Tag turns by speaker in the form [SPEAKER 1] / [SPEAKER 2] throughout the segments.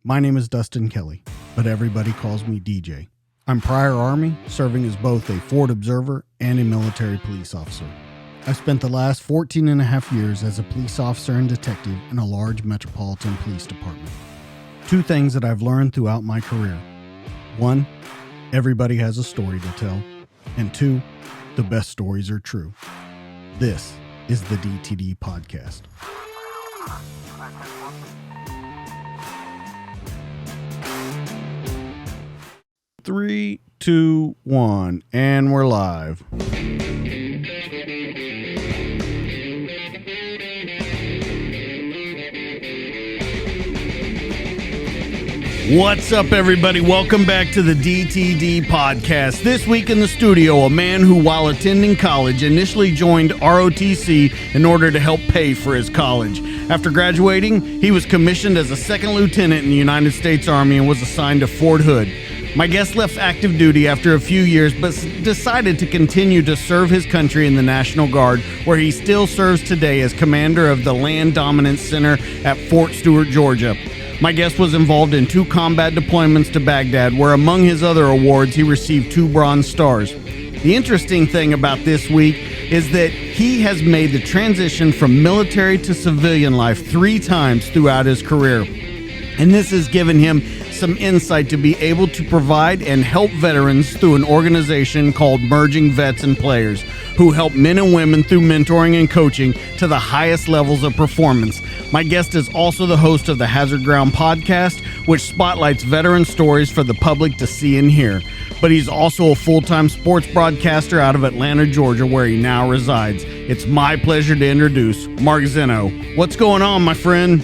[SPEAKER 1] My name is Dustin Kelly, but everybody calls me DJ. I'm prior Army, serving as both a Ford observer and a military police officer. I spent the last 14 and a half years as a police officer and detective in a large metropolitan police department. Two things that I've learned throughout my career. One, everybody has a story to tell. And two, the best stories are true. This is the DTD Podcast. Three, two, one, and we're live. What's up, everybody? Welcome back to the DTD Podcast. This week in the studio, a man who, while attending college, initially joined ROTC in order to help pay for his college. After graduating, he was commissioned as a second lieutenant in the United States Army and was assigned to Fort Hood. My guest left active duty after a few years, but decided to continue to serve his country in the National Guard, where he still serves today as commander of the Land Dominance Center at Fort Stewart, Georgia. My guest was involved in 2 combat deployments to Baghdad, where among his other awards, he received 2 Bronze Stars. The interesting thing about this week is that he has made the transition from military to civilian life 3 times throughout his career. And this has given him some insight to be able to provide and help veterans through an organization called Merging Vets and Players, who help men and women through mentoring and coaching to the highest levels of performance. My guest is also the host of the Hazard Ground podcast, which spotlights veteran stories for the public to see and hear. But he's also a full-time sports broadcaster out of Atlanta, Georgia, where he now resides. It's my pleasure to introduce Mark Zinno. What's going on, my friend?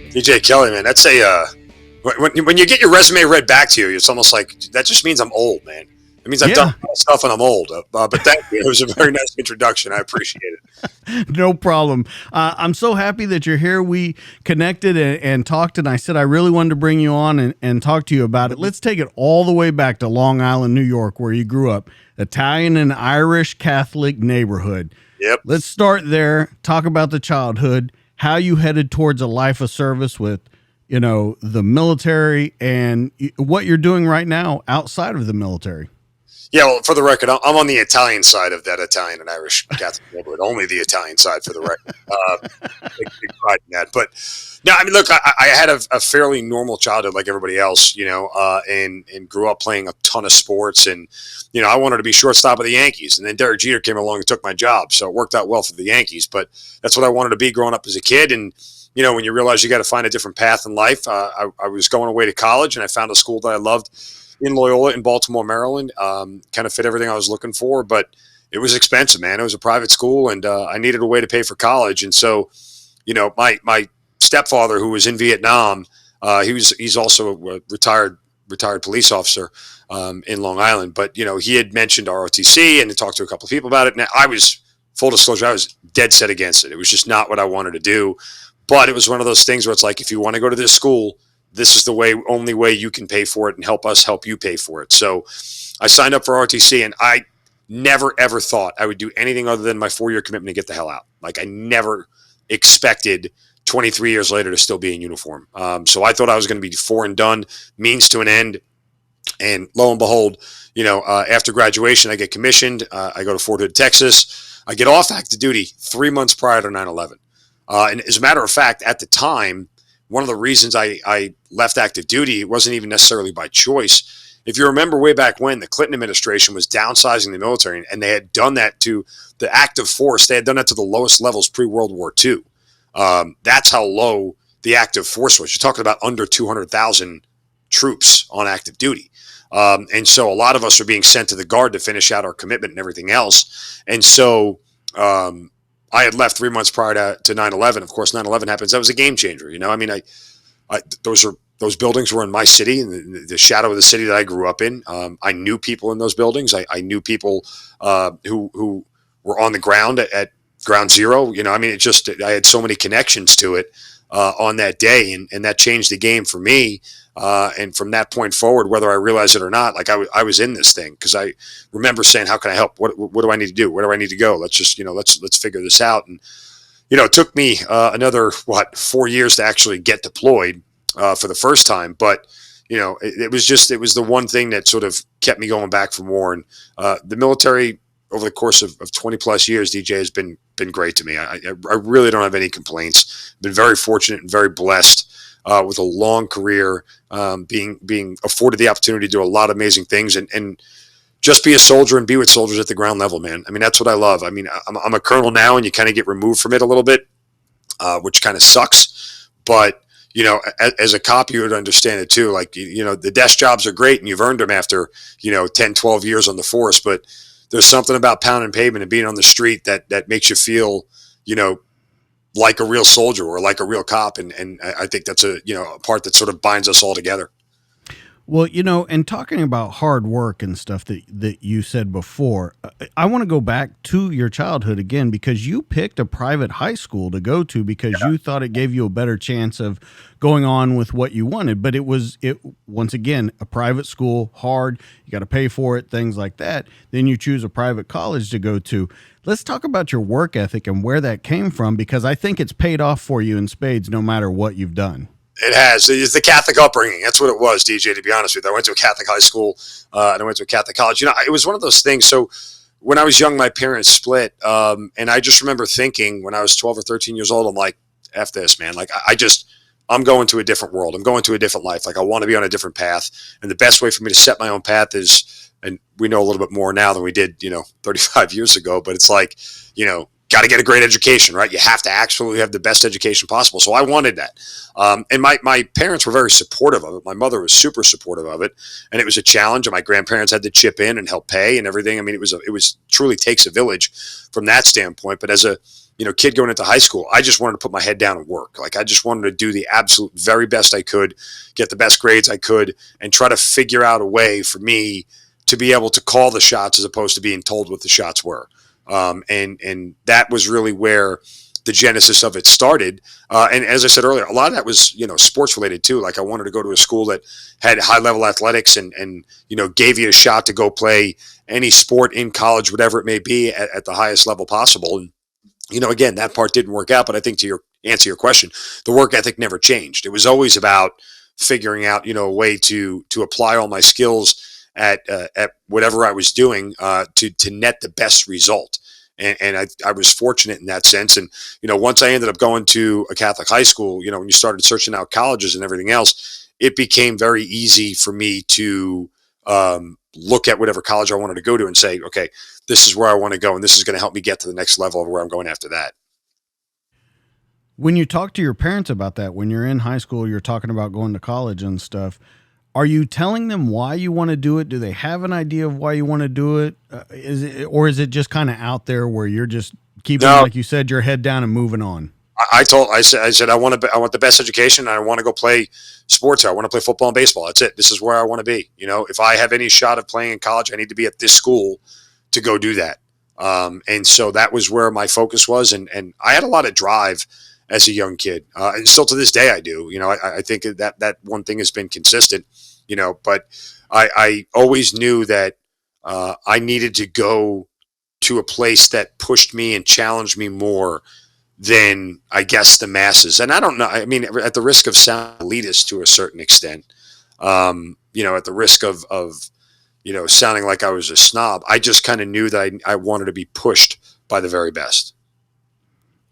[SPEAKER 2] DJ Kelly, man, that's when you get your resume read back to you, it's almost like that just means I'm old, man. It means I've done stuff and I'm old. But thank you. It was a very nice introduction. I appreciate it.
[SPEAKER 1] No problem. I'm so happy that you're here. We connected and talked, and I said I really wanted to bring you on and talk to you about it. Let's take it all the way back to Long Island, New York, where you grew up. Italian and Irish Catholic neighborhood.
[SPEAKER 2] Yep.
[SPEAKER 1] Let's start there. Talk about the childhood, how you headed towards a life of service with, the military, and what you're doing right now outside of the military.
[SPEAKER 2] Yeah, well, for the record, I'm on the Italian side of that Italian and Irish Catholic neighborhood. Only the Italian side, for the record. Big pride in that. But no, I mean, look, I had a fairly normal childhood like everybody else, and grew up playing a ton of sports. And, I wanted to be shortstop of the Yankees. And then Derek Jeter came along and took my job. So it worked out well for the Yankees. But that's what I wanted to be growing up as a kid. And, when you realize you got to find a different path in life, I was going away to college, and I found a school that I loved in Loyola in Baltimore, Maryland. Kind of fit everything I was looking for, but it was expensive, man. It was a private school, and I needed a way to pay for college. And so, my stepfather, who was in Vietnam, he's also a retired police officer in Long Island. But he had mentioned ROTC and talked to a couple of people about it. And full disclosure, I was dead set against it. It was just not what I wanted to do. But it was one of those things where it's like, if you want to go to this school, this is the only way you can pay for it, and help us help you pay for it. So I signed up for ROTC, and I never, ever thought I would do anything other than my 4-year commitment to get the hell out. Like, I never expected 23 years later to still be in uniform. So I thought I was going to be 4 and done, means to an end. And lo and behold, after graduation, I get commissioned. I go to Fort Hood, Texas. I get off active duty 3 months prior to 9/11. And as a matter of fact, at the time, one of the reasons I left active duty wasn't even necessarily by choice. If you remember way back when, the Clinton administration was downsizing the military, and they had done that to the active force. They had done that to the lowest levels pre-World War II. That's how low the active force was. You're talking about under 200,000 troops on active duty. And so a lot of us are being sent to the Guard to finish out our commitment and everything else. And so I had left 3 months prior to 9/11. Of course, 9/11 happens. That was a game changer. I mean, those buildings were in my city, in the shadow of the city that I grew up in. I knew people in those buildings. I knew people who were on the ground at ground zero. I mean, I had so many connections to it on that day, and that changed the game for me. And from that point forward, whether I realize it or not, like I was in this thing, because I remember saying, how can I help? What do I need to do? Where do I need to go? Let's just, let's figure this out. And, it took me another, 4 years to actually get deployed. for the first time. But, it was the one thing that sort of kept me going back for more. And the military over the course of 20 plus years, DJ has been great to me. I really don't have any complaints. Been very fortunate and very blessed with a long career, being afforded the opportunity to do a lot of amazing things and just be a soldier and be with soldiers at the ground level, man. I mean, that's what I love. I mean, I'm a colonel now, and you kind of get removed from it a little bit, which kind of sucks. But, as a cop, you would understand it too. Like, the desk jobs are great and you've earned them after, 10, 12 years on the force. But there's something about pounding pavement and being on the street that makes you feel, like a real soldier or like a real cop. And I think that's a part that sort of binds us all together.
[SPEAKER 1] Well, and talking about hard work and stuff that you said before, I want to go back to your childhood again, because you picked a private high school to go to because you thought it gave you a better chance of going on with what you wanted. But it once again, a private school, hard, you got to pay for it, things like that. Then you choose a private college to go to. Let's talk about your work ethic and where that came from, because I think it's paid off for you in spades no matter what you've done.
[SPEAKER 2] It has. It's the Catholic upbringing. That's what it was, DJ, to be honest with you. I went to a Catholic high school and I went to a Catholic college. It was one of those things. So when I was young, my parents split. And I just remember thinking when I was 12 or 13 years old, I'm like, F this, man. Like, I'm going to a different world. I'm going to a different life. Like, I want to be on a different path. And the best way for me to set my own path is, and we know a little bit more now than we did, 35 years ago, but it's like, got to get a great education, right? You have to absolutely have the best education possible. So I wanted that. And my parents were very supportive of it. My mother was super supportive of it. And it was a challenge. And my grandparents had to chip in and help pay and everything. I mean, it was truly takes a village from that standpoint. But as a kid going into high school, I just wanted to put my head down and work. Like, I just wanted to do the absolute very best I could, get the best grades I could, and try to figure out a way for me to be able to call the shots as opposed to being told what the shots were. And that was really where the genesis of it started. And as I said earlier, a lot of that was, sports related too. Like, I wanted to go to a school that had high level athletics and gave you a shot to go play any sport in college, whatever it may be, at the highest level possible. And, again, that part didn't work out, but I think to answer your question, the work ethic never changed. It was always about figuring out, a way to apply all my skills at whatever I was doing to net the best result. And I was fortunate in that sense. And, once I ended up going to a Catholic high school, when you started searching out colleges and everything else, it became very easy for me to look at whatever college I wanted to go to and say, okay, this is where I want to go. And this is going to help me get to the next level of where I'm going after that.
[SPEAKER 1] When you talk to your parents about that, when you're in high school, you're talking about going to college and stuff, are you telling them why you want to do it? Do they have an idea of why you want to do it? Is it just kind of out there where you're just keeping, like you said, your head down and moving on?
[SPEAKER 2] I said I want the best education. And I want to go play sports. I want to play football and baseball. That's it. This is where I want to be. If I have any shot of playing in college, I need to be at this school to go do that. And so that was where my focus was. And I had a lot of drive as a young kid. And still to this day I do. I think that one thing has been consistent. But I always knew that I needed to go to a place that pushed me and challenged me more than, I guess, the masses. And I don't know. I mean, at the risk of sounding elitist to a certain extent, at the risk of sounding like I was a snob, I just kind of knew that I wanted to be pushed by the very best.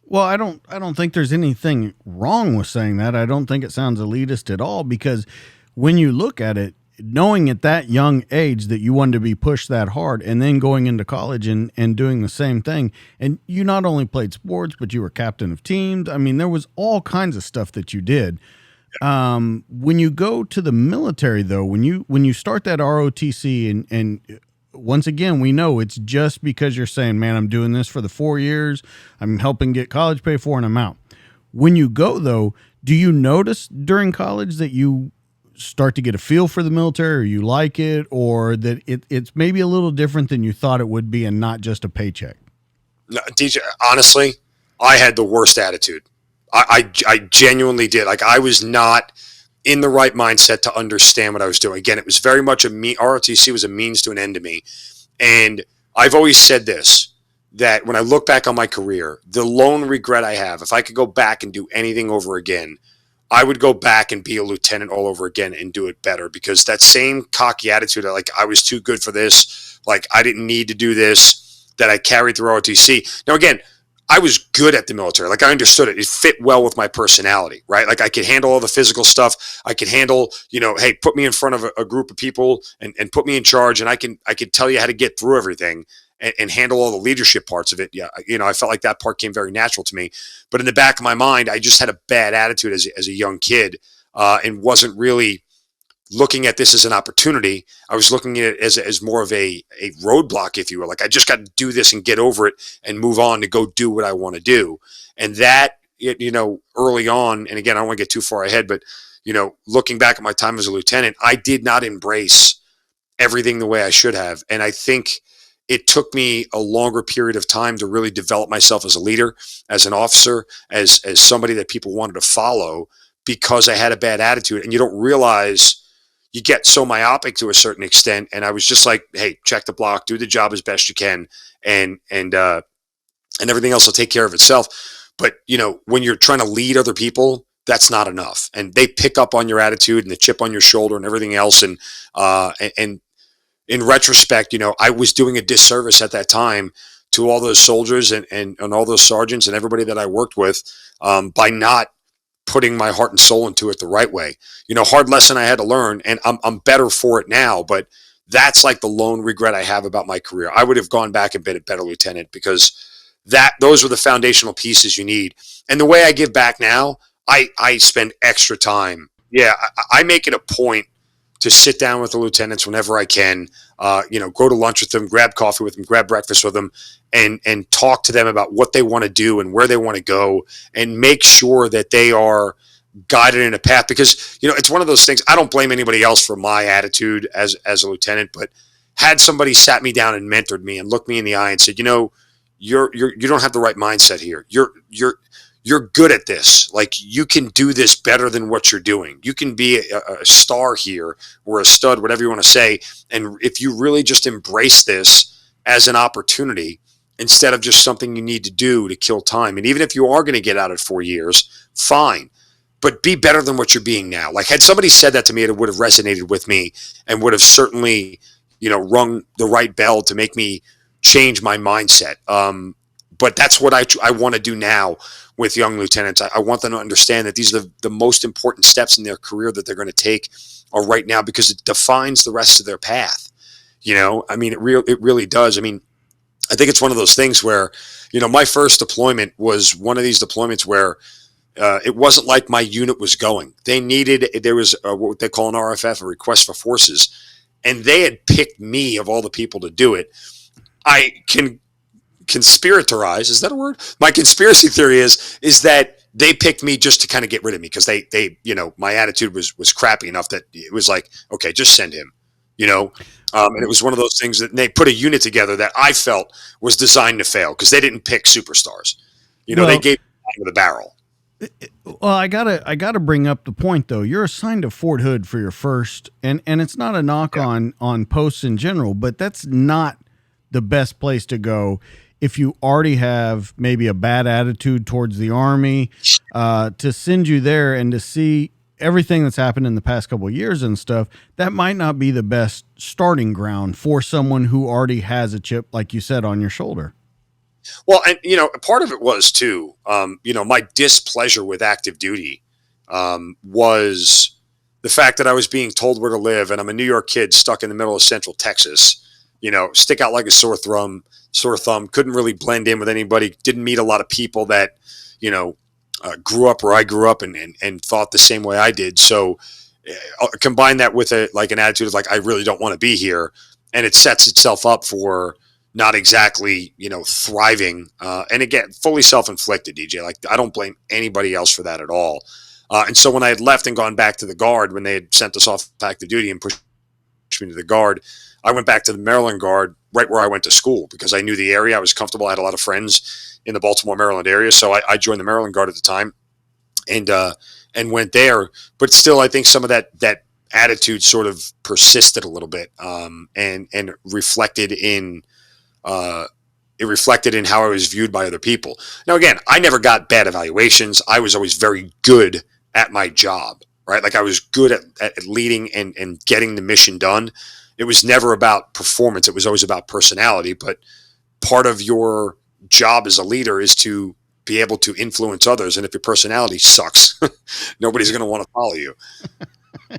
[SPEAKER 1] Well, I don't think there's anything wrong with saying that. I don't think it sounds elitist at all, because when you look at it, knowing at that young age that you wanted to be pushed that hard and then going into college and doing the same thing, and you not only played sports, but you were captain of teams. I mean, there was all kinds of stuff that you did. When you go to the military, though, when you start that ROTC and once again, we know it's just because you're saying, man, I'm doing this for the 4 years, I'm helping get college paid for, and I'm out. When you go, though, do you notice during college that you start to get a feel for the military, or you like it, or that it's maybe a little different than you thought it would be and not just a paycheck?
[SPEAKER 2] No, DJ, honestly, I had the worst attitude. I genuinely did. Like, I was not in the right mindset to understand what I was doing. Again, it was very much ROTC was a means to an end to me. And I've always said this, that when I look back on my career, the lone regret I have, if I could go back and do anything over again, I would go back and be a lieutenant all over again and do it better, because that same cocky attitude, like I was too good for this, like I didn't need to do this, that I carried through ROTC. Now, again, I was good at the military. Like I understood it. It fit well with my personality, right? Like I could handle all the physical stuff. I could handle, hey, put me in front of a group of people and put me in charge, and I could tell you how to get through everything and handle all the leadership parts of it. Yeah, I felt like that part came very natural to me. But in the back of my mind, I just had a bad attitude as a young kid, and wasn't really looking at this as an opportunity. I was looking at it as more of a roadblock, if you will. Like I just got to do this and get over it and move on to go do what I want to do. And that, early on, and again, I don't want to get too far ahead, but, looking back at my time as a lieutenant, I did not embrace everything the way I should have. And I think it took me a longer period of time to really develop myself as a leader, as an officer, as somebody that people wanted to follow, because I had a bad attitude. And you don't realize, you get so myopic to a certain extent. And I was just like, hey, check the block, do the job as best you can, and everything else will take care of itself. But, when you're trying to lead other people, that's not enough. And they pick up on your attitude and the chip on your shoulder and everything else. And in retrospect, I was doing a disservice at that time to all those soldiers and all those sergeants and everybody that I worked with, by not putting my heart and soul into it the right way. Hard lesson I had to learn, and I'm better for it now, but that's like the lone regret I have about my career. I would have gone back and been a better lieutenant, because those are the foundational pieces you need. And the way I give back now, I spend extra time. Yeah, I make it a point to sit down with the lieutenants whenever I can, go to lunch with them, grab coffee with them, grab breakfast with them, and talk to them about what they want to do and where they want to go, and make sure that they are guided in a path. Because, it's one of those things, I don't blame anybody else for my attitude as a lieutenant, but had somebody sat me down and mentored me and looked me in the eye and said, you don't have the right mindset here. You're good at this. Like, you can do this better than what you're doing. You can be a star here, or a stud, whatever you want to say. And if you really just embrace this as an opportunity, instead of just something you need to do to kill time. And even if you are going to get out at 4 years, fine, but be better than what you're being now. Like, had somebody said that to me, it would have resonated with me and would have certainly, rung the right bell to make me change my mindset. But that's what I want to do now with young lieutenants. I want them to understand that these are the most important steps in their career that they're going to take are right now, because it defines the rest of their path. It really does. I think it's one of those things where, my first deployment was one of these deployments where it wasn't like my unit was going. There was what they call an RFF, a request for forces, and they had picked me of all the people to do it. I can conspiratorize, is that a word? My conspiracy theory is that they picked me just to kind of get rid of me, because they my attitude was crappy enough that it was like, okay, just send him, and it was one of those things that they put a unit together that I felt was designed to fail, because they didn't pick superstars. They gave me the barrel.
[SPEAKER 1] Well, I gotta bring up the point though. You're assigned to Fort Hood for your first, and it's not a knock on posts in general, but that's not the best place to go if you already have maybe a bad attitude towards the Army. To send you there and to see everything that's happened in the past couple of years and stuff, that might not be the best starting ground for someone who already has a chip, like you said, on your shoulder.
[SPEAKER 2] Well, and part of it was too, my displeasure with active duty was the fact that I was being told where to live, and I'm a New York kid stuck in the middle of Central Texas. Stick out like a sore thumb. Couldn't really blend in with anybody. Didn't meet a lot of people that grew up where I grew up and thought the same way I did. So combine that with an attitude of like, I really don't want to be here, and it sets itself up for not exactly, thriving. And again, fully self-inflicted, DJ. Like, I don't blame anybody else for that at all. And so when I had left and gone back to the Guard, when they had sent us off active duty and pushed me to the Guard, I went back to the Maryland Guard, right where I went to school, because I knew the area. I was comfortable. I had a lot of friends in the Baltimore, Maryland area. So I joined the Maryland Guard at the time and went there. But still, I think some of that attitude sort of persisted a little bit, and reflected in how I was viewed by other people. Now, again, I never got bad evaluations. I was always very good at my job, right? Like I was good at leading and getting the mission done. It was never about performance. It was always about personality. But part of your job as a leader is to be able to influence others. And if your personality sucks, nobody's going to want to follow you.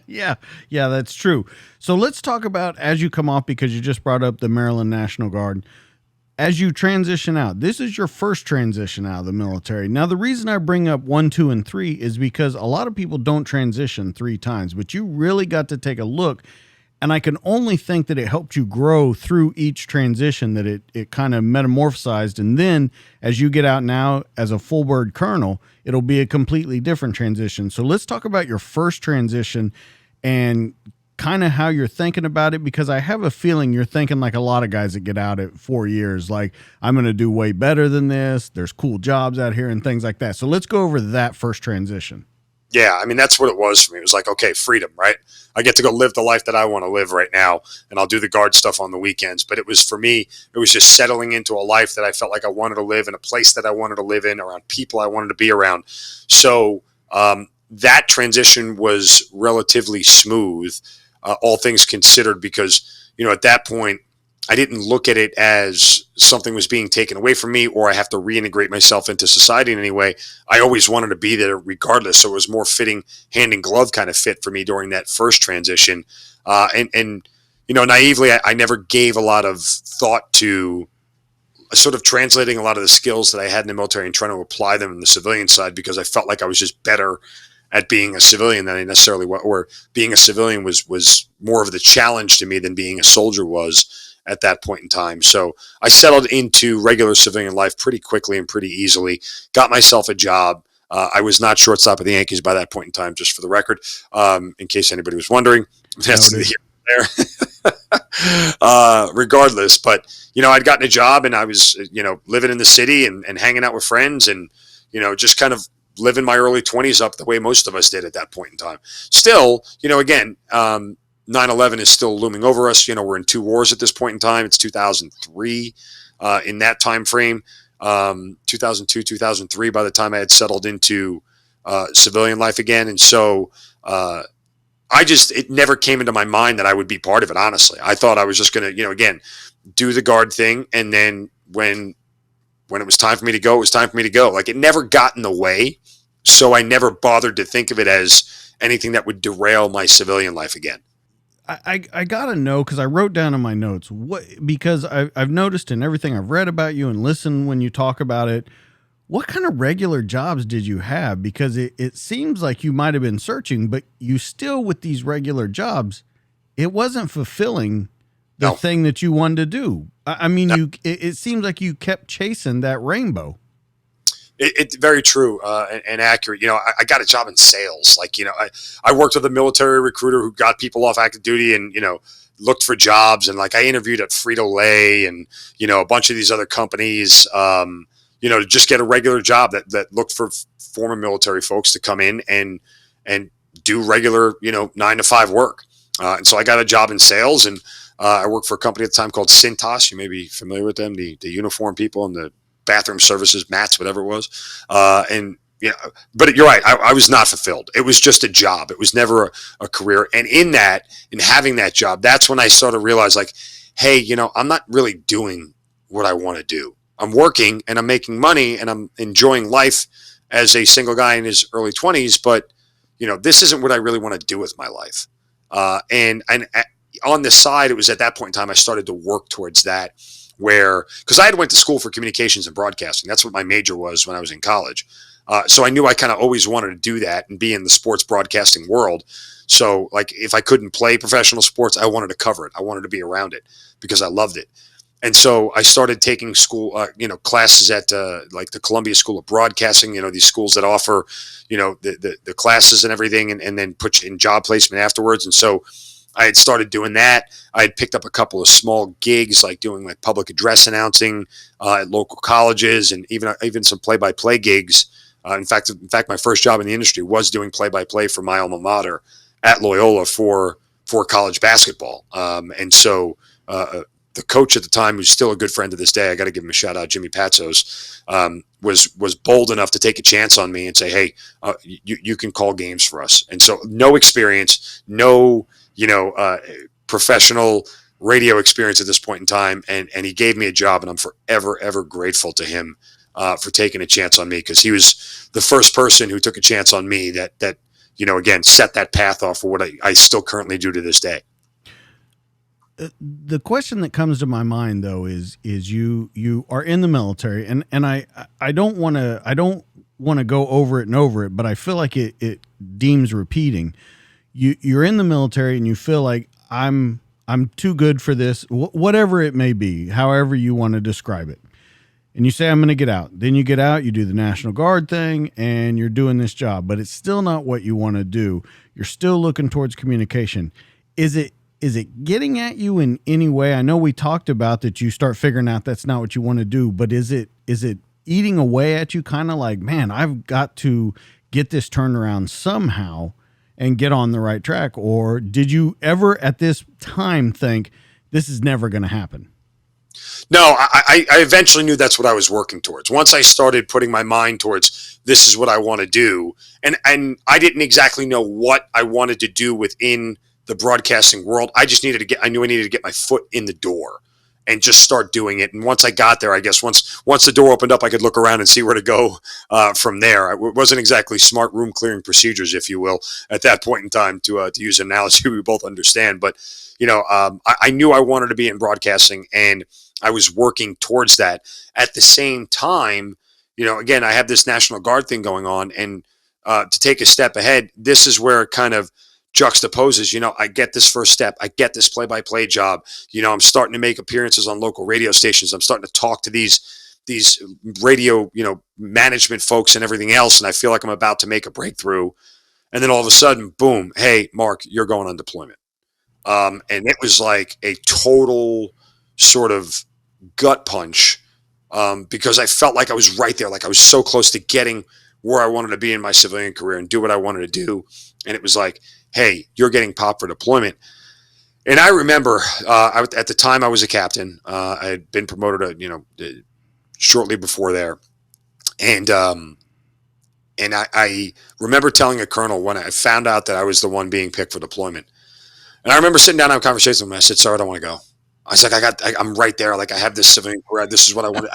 [SPEAKER 1] Yeah, that's true. So let's talk about, as you come off, because you just brought up the Maryland National Guard, as you transition out, this is your first transition out of the military. Now, the reason I bring up 1, 2, and 3 is because a lot of people don't transition 3 times, but you really got to take a look. And I can only think that it helped you grow through each transition, that it kind of metamorphosized. And then as you get out now as a full bird colonel, it'll be a completely different transition. So let's talk about your first transition and kind of how you're thinking about it, because I have a feeling you're thinking like a lot of guys that get out at 4 years, like, I'm going to do way better than this. There's cool jobs out here and things like that. So let's go over that first transition.
[SPEAKER 2] Yeah, I mean, that's what it was for me. It was like, okay, freedom, right? I get to go live the life that I want to live right now, and I'll do the guard stuff on the weekends. But it was, for me, it was just settling into a life that I felt like I wanted to live in, a place that I wanted to live in, around people I wanted to be around. So that transition was relatively smooth, all things considered, because, at that point, I didn't look at it as something was being taken away from me or I have to reintegrate myself into society in any way. I always wanted to be there regardless. So it was more fitting, hand in glove kind of fit for me during that first transition. And naively, I never gave a lot of thought to sort of translating a lot of the skills that I had in the military and trying to apply them in the civilian side, because I felt like I was just better at being a civilian than I necessarily was, or being a civilian was more of the challenge to me than being a soldier was at that point in time. So I settled into regular civilian life pretty quickly and pretty easily, got myself a job. I was not shortstop of the Yankees by that point in time, just for the record, in case anybody was wondering. That's there. Regardless, but, I'd gotten a job and I was, living in the city and hanging out with friends and, just kind of living my early 20s up the way most of us did at that point in time. Still, again, 9/11 is still looming over us. We're in 2 wars at this point in time. It's 2003 in that time frame, 2002, 2003, by the time I had settled into civilian life again. And so it never came into my mind that I would be part of it, honestly. I thought I was just going to, again, do the guard thing. And then when it was time for me to go, it was time for me to go. Like, it never got in the way. So I never bothered to think of it as anything that would derail my civilian life again.
[SPEAKER 1] I gotta know, because I wrote down in my notes because I've noticed in everything I've read about you and listened when you talk about it, what kind of regular jobs did you have? Because it seems like you might have been searching, but you still, with these regular jobs, it wasn't fulfilling the thing that you wanted to do. I mean, it seems like you kept chasing that rainbow.
[SPEAKER 2] It's very true and accurate. I got a job in sales. Like, I worked with a military recruiter who got people off active duty and, looked for jobs. And like, I interviewed at Frito-Lay and, a bunch of these other companies, to just get a regular job that looked for former military folks to come in and do regular, 9 to 5 work. And so I got a job in sales, and I worked for a company at the time called Cintas. You may be familiar with them, the uniform people and the bathroom services, mats, whatever it was. But you're right. I was not fulfilled. It was just a job. It was never a career. And in having that job, that's when I sort of realized, like, hey, I'm not really doing what I want to do. I'm working and I'm making money and I'm enjoying life as a single guy in his early 20s. But, this isn't what I really want to do with my life. And on the side, it was at that point in time I started to work towards that, because I had went to school for communications and broadcasting. That's what my major was when I was in college. So I knew I kind of always wanted to do that and be in the sports broadcasting world. So, like, if I couldn't play professional sports, I wanted to cover it. I wanted to be around it because I loved it. And so I started taking school, classes at like the Columbia School of Broadcasting, these schools that offer, the classes and everything, and then put you in job placement afterwards. And so I had started doing that. I had picked up a couple of small gigs, like doing like public address announcing at local colleges, and even some play-by-play gigs. In fact, my first job in the industry was doing play-by-play for my alma mater at Loyola for college basketball. And so the coach at the time, who's still a good friend to this day, I got to give him a shout out, Jimmy Patzos, was bold enough to take a chance on me and say, hey, you can call games for us. And so no experience, no, professional radio experience at this point in time. And he gave me a job, and I'm forever, ever grateful to him for taking a chance on me, because he was the first person who took a chance on me that again, set that path off for what I still currently do to this day.
[SPEAKER 1] The question that comes to my mind, though, is you are in the military, and I don't want to go over it, but I feel like it deems repeating. You're in the military and you feel like I'm too good for this, whatever it may be, however you want to describe it. And you say, I'm going to get out. Then you get out, you do the National Guard thing, and you're doing this job, but it's still not what you want to do. You're still looking towards communication. Is it getting at you in any way? I know we talked about that you start figuring out that's not what you want to do, but is it eating away at you, kind of like, man, I've got to get this turned around somehow and get on the right track? Or did you ever at this time think this is never going to happen?
[SPEAKER 2] No, I eventually knew that's what I was working towards. Once I started putting my mind towards this is what I want to do, and I didn't exactly know what I wanted to do within the broadcasting world. I knew I needed to get my foot in the door and just start doing it. And once I got there, I guess once the door opened up, I could look around and see where to go from there. It wasn't exactly smart room clearing procedures, if you will, at that point in time, to use an analogy we both understand. But I knew I wanted to be in broadcasting, and I was working towards that. At the same time, again, I have this National Guard thing going on, and to take a step ahead, this is where it kind of juxtaposes. I get this first step. I get this play-by-play job. I'm starting to make appearances on local radio stations. I'm starting to talk to these radio, management folks and everything else, and I feel like I'm about to make a breakthrough. And then all of a sudden, boom, hey, Mark, you're going on deployment. And it was like a total sort of gut punch, because I felt like I was right there. Like I was so close to getting where I wanted to be in my civilian career and do what I wanted to do. And it was like, hey, you're getting popped for deployment. And I remember at the time I was a captain. I had been promoted shortly before there. And I remember telling a colonel when I found out that I was the one being picked for deployment. And I remember sitting down and having a conversation with him. I said, sir, I don't want to go. I was like, I'm right there. Like, I have this civilian career. This is what I want.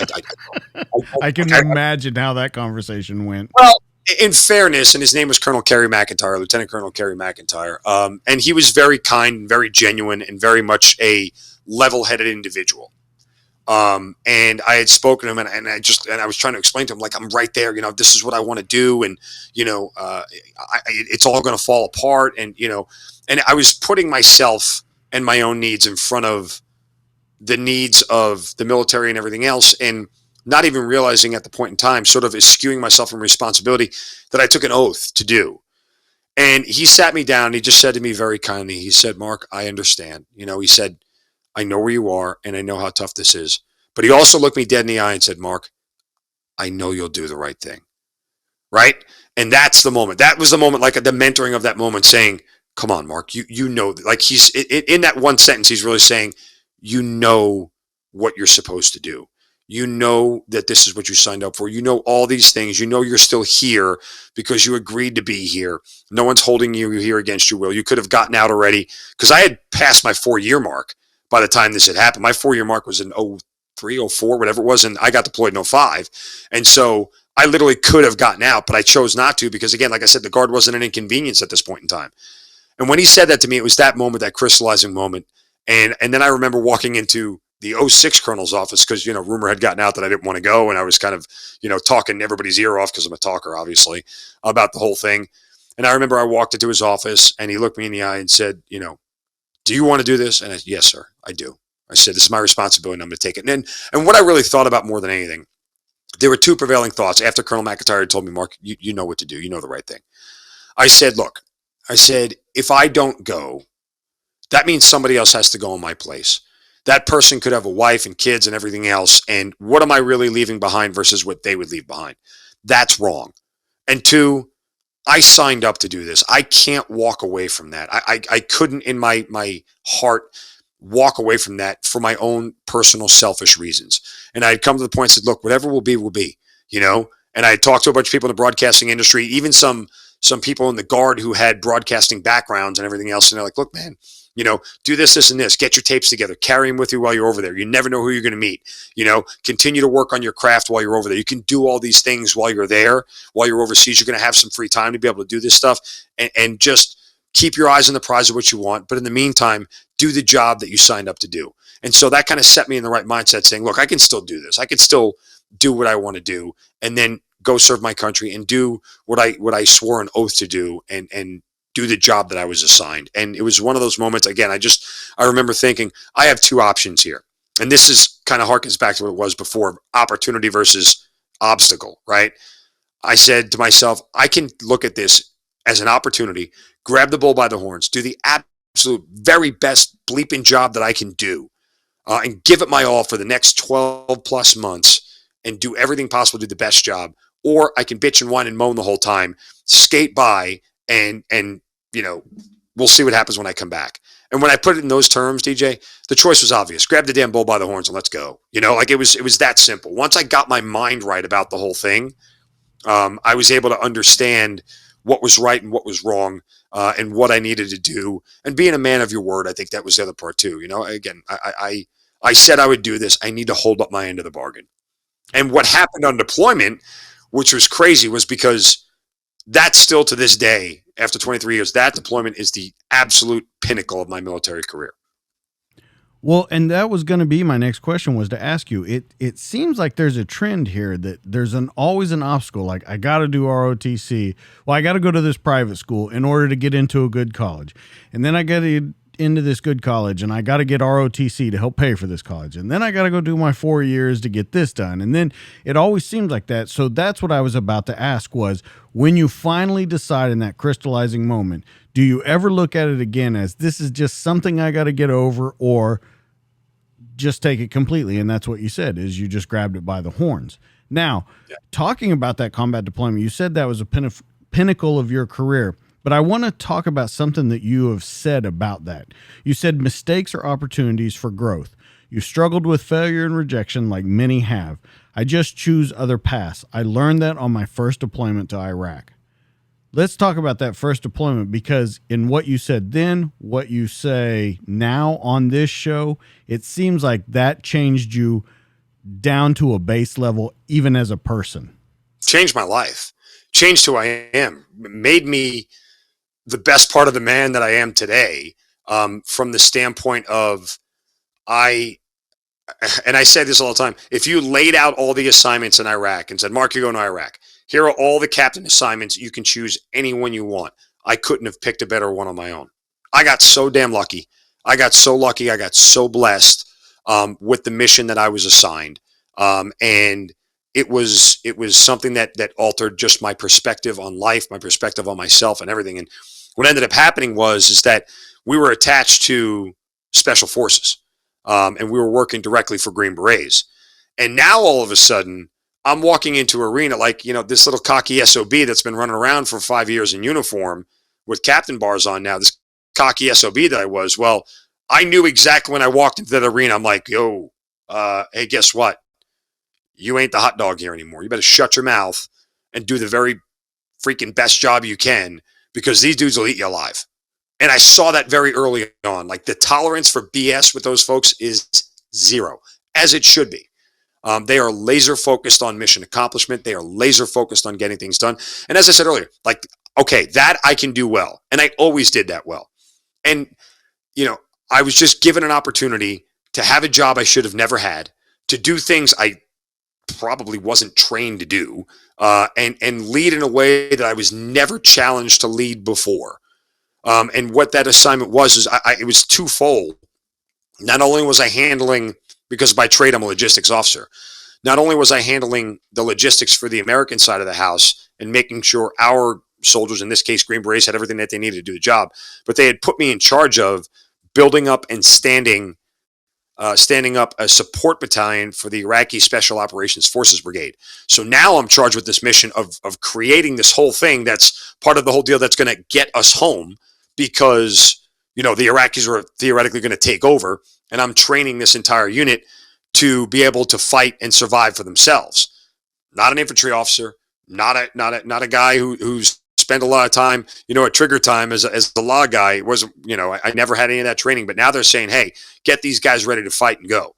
[SPEAKER 1] I can imagine how that conversation went.
[SPEAKER 2] Well, in fairness, and his name was Colonel Kerry McIntyre, Lieutenant Colonel Kerry McIntyre. And he was very kind, very genuine, and very much a level-headed individual. And I had spoken to him, and I was trying to explain to him, like, I'm right there. This is what I want to do, and it's all going to fall apart, and and I was putting myself and my own needs in front of the needs of the military and everything else, and not even realizing at the point in time, sort of eschewing myself from responsibility that I took an oath to do. And he sat me down, and he just said to me very kindly, he said, Mark, I understand. He said, I know where you are, and I know how tough this is. But he also looked me dead in the eye and said, Mark, I know you'll do the right thing. Right? And that's the moment. That was the moment, like the mentoring of that moment, saying, come on, Mark, you know, like he's in that one sentence, he's really saying, you know what you're supposed to do. You know that this is what you signed up for. You know all these things. You know you're still here because you agreed to be here. No one's holding you here against your will. You could have gotten out already, because I had passed my 4-year mark by the time this had happened. My 4-year mark was in 03, 04, whatever it was, and I got deployed in 05. And so I literally could have gotten out, but I chose not to because, again, like I said, the Guard wasn't an inconvenience at this point in time. And when he said that to me, it was that moment, that crystallizing moment. And then I remember walking into the 06 colonel's office because, rumor had gotten out that I didn't want to go. And I was kind of, talking everybody's ear off because I'm a talker, obviously, about the whole thing. And I remember I walked into his office and he looked me in the eye and said, do you want to do this? And I said, yes, sir, I do. I said, this is my responsibility and I'm going to take it. And what I really thought about more than anything, there were two prevailing thoughts after Colonel McIntyre had told me, Mark, you know what to do. You know the right thing. I said, look, if I don't go, that means somebody else has to go in my place. That person could have a wife and kids and everything else. And what am I really leaving behind versus what they would leave behind? That's wrong. And two, I signed up to do this. I can't walk away from that. I couldn't in my heart walk away from that for my own personal selfish reasons. And I'd come to the point and said, look, whatever will be, and I talked to a bunch of people in the broadcasting industry, even some people in the Guard who had broadcasting backgrounds and everything else. And they're like, look, man, do this, and this, get your tapes together, carry them with you while you're over there. You never know who you're going to meet, continue to work on your craft while you're over there. You can do all these things while you're there, while you're overseas. You're going to have some free time to be able to do this stuff, and just keep your eyes on the prize of what you want. But in the meantime, do the job that you signed up to do. And so that kind of set me in the right mindset, saying, look, I can still do this. I can still do what I want to do, and then go serve my country and do what I swore an oath to do, and do the job that I was assigned. And it was one of those moments, again, I remember thinking, I have two options here. And this is kind of harkens back to what it was before, opportunity versus obstacle, right? I said to myself, I can look at this as an opportunity, grab the bull by the horns, do the absolute very best bleeping job that I can do, and give it my all for the next 12 plus months and do everything possible to do the best job. Or I can bitch and whine and moan the whole time, skate by, and we'll see what happens when I come back. And when I put it in those terms, DJ, the choice was obvious. Grab the damn bull by the horns and let's go. It was that simple. Once I got my mind right about the whole thing, I was able to understand what was right and what was wrong, and what I needed to do. And being a man of your word, I think that was the other part too. Again, I said I would do this. I need to hold up my end of the bargain. And what happened on deployment, which was crazy, was because that's still to this day, after 23 years, that deployment is the absolute pinnacle of my military career.
[SPEAKER 1] Well, and that was going to be my next question, was to ask you, it seems like there's a trend here that there's always an obstacle. Like, I got to do ROTC. Well, I got to go to this private school in order to get into a good college. And then I get into this good college, and I got to get ROTC to help pay for this college. And then I got to go do my 4 years to get this done. And then it always seems like that. So that's what I was about to ask, was when you finally decide in that crystallizing moment, do you ever look at it again as this is just something I got to get over, or just take it completely? And that's what you said, is you just grabbed it by the horns. Now, talking about that combat deployment, you said that was a pinnacle of your career. But I want to talk about something that you have said about that. You said mistakes are opportunities for growth. You struggled with failure and rejection like many have. I just choose other paths. I learned that on my first deployment to Iraq. Let's talk about that first deployment, because in what you said then, what you say now on this show, it seems like that changed you down to a base level, even as a person.
[SPEAKER 2] Changed my life. Changed who I am. Made me the best part of the man that I am today, from the standpoint of I say this all the time, if you laid out all the assignments in Iraq and said, Mark, you're going to Iraq, here are all the captain assignments, you can choose any one you want, I couldn't have picked a better one on my own. I got so damn lucky. I got so lucky. I got so blessed with the mission that I was assigned. And it was something that altered just my perspective on life, my perspective on myself and everything. And what ended up happening is that we were attached to Special Forces, and we were working directly for Green Berets. And now all of a sudden, I'm walking into an arena like, this little cocky SOB that's been running around for 5 years in uniform with captain bars on now, this cocky SOB that I was. Well, I knew exactly when I walked into that arena, I'm like, yo, hey, guess what? You ain't the hot dog here anymore. You better shut your mouth and do the very freaking best job you can, because these dudes will eat you alive. And I saw that very early on. Like, the tolerance for BS with those folks is zero, as it should be. They are laser focused on mission accomplishment. They are laser focused on getting things done. And as I said earlier, like, okay, that I can do well. And I always did that well. And, I was just given an opportunity to have a job I should have never had, to do things I probably wasn't trained to do, and lead in a way that I was never challenged to lead before. And what that assignment was it was twofold. Not only was I handling, because by trade I'm a logistics officer, not only was I handling the logistics for the American side of the house and making sure our soldiers, in this case Green Berets, had everything that they needed to do the job, but they had put me in charge of building up and standing up a support battalion for the Iraqi Special Operations Forces Brigade. So now I'm charged with this mission of creating this whole thing that's part of the whole deal that's going to get us home, because the Iraqis are theoretically going to take over, and I'm training this entire unit to be able to fight and survive for themselves. Not an infantry officer, not a guy who's spent a lot of time, at trigger time as the law guy. It wasn't, I never had any of that training, but now they're saying, hey, get these guys ready to fight and go.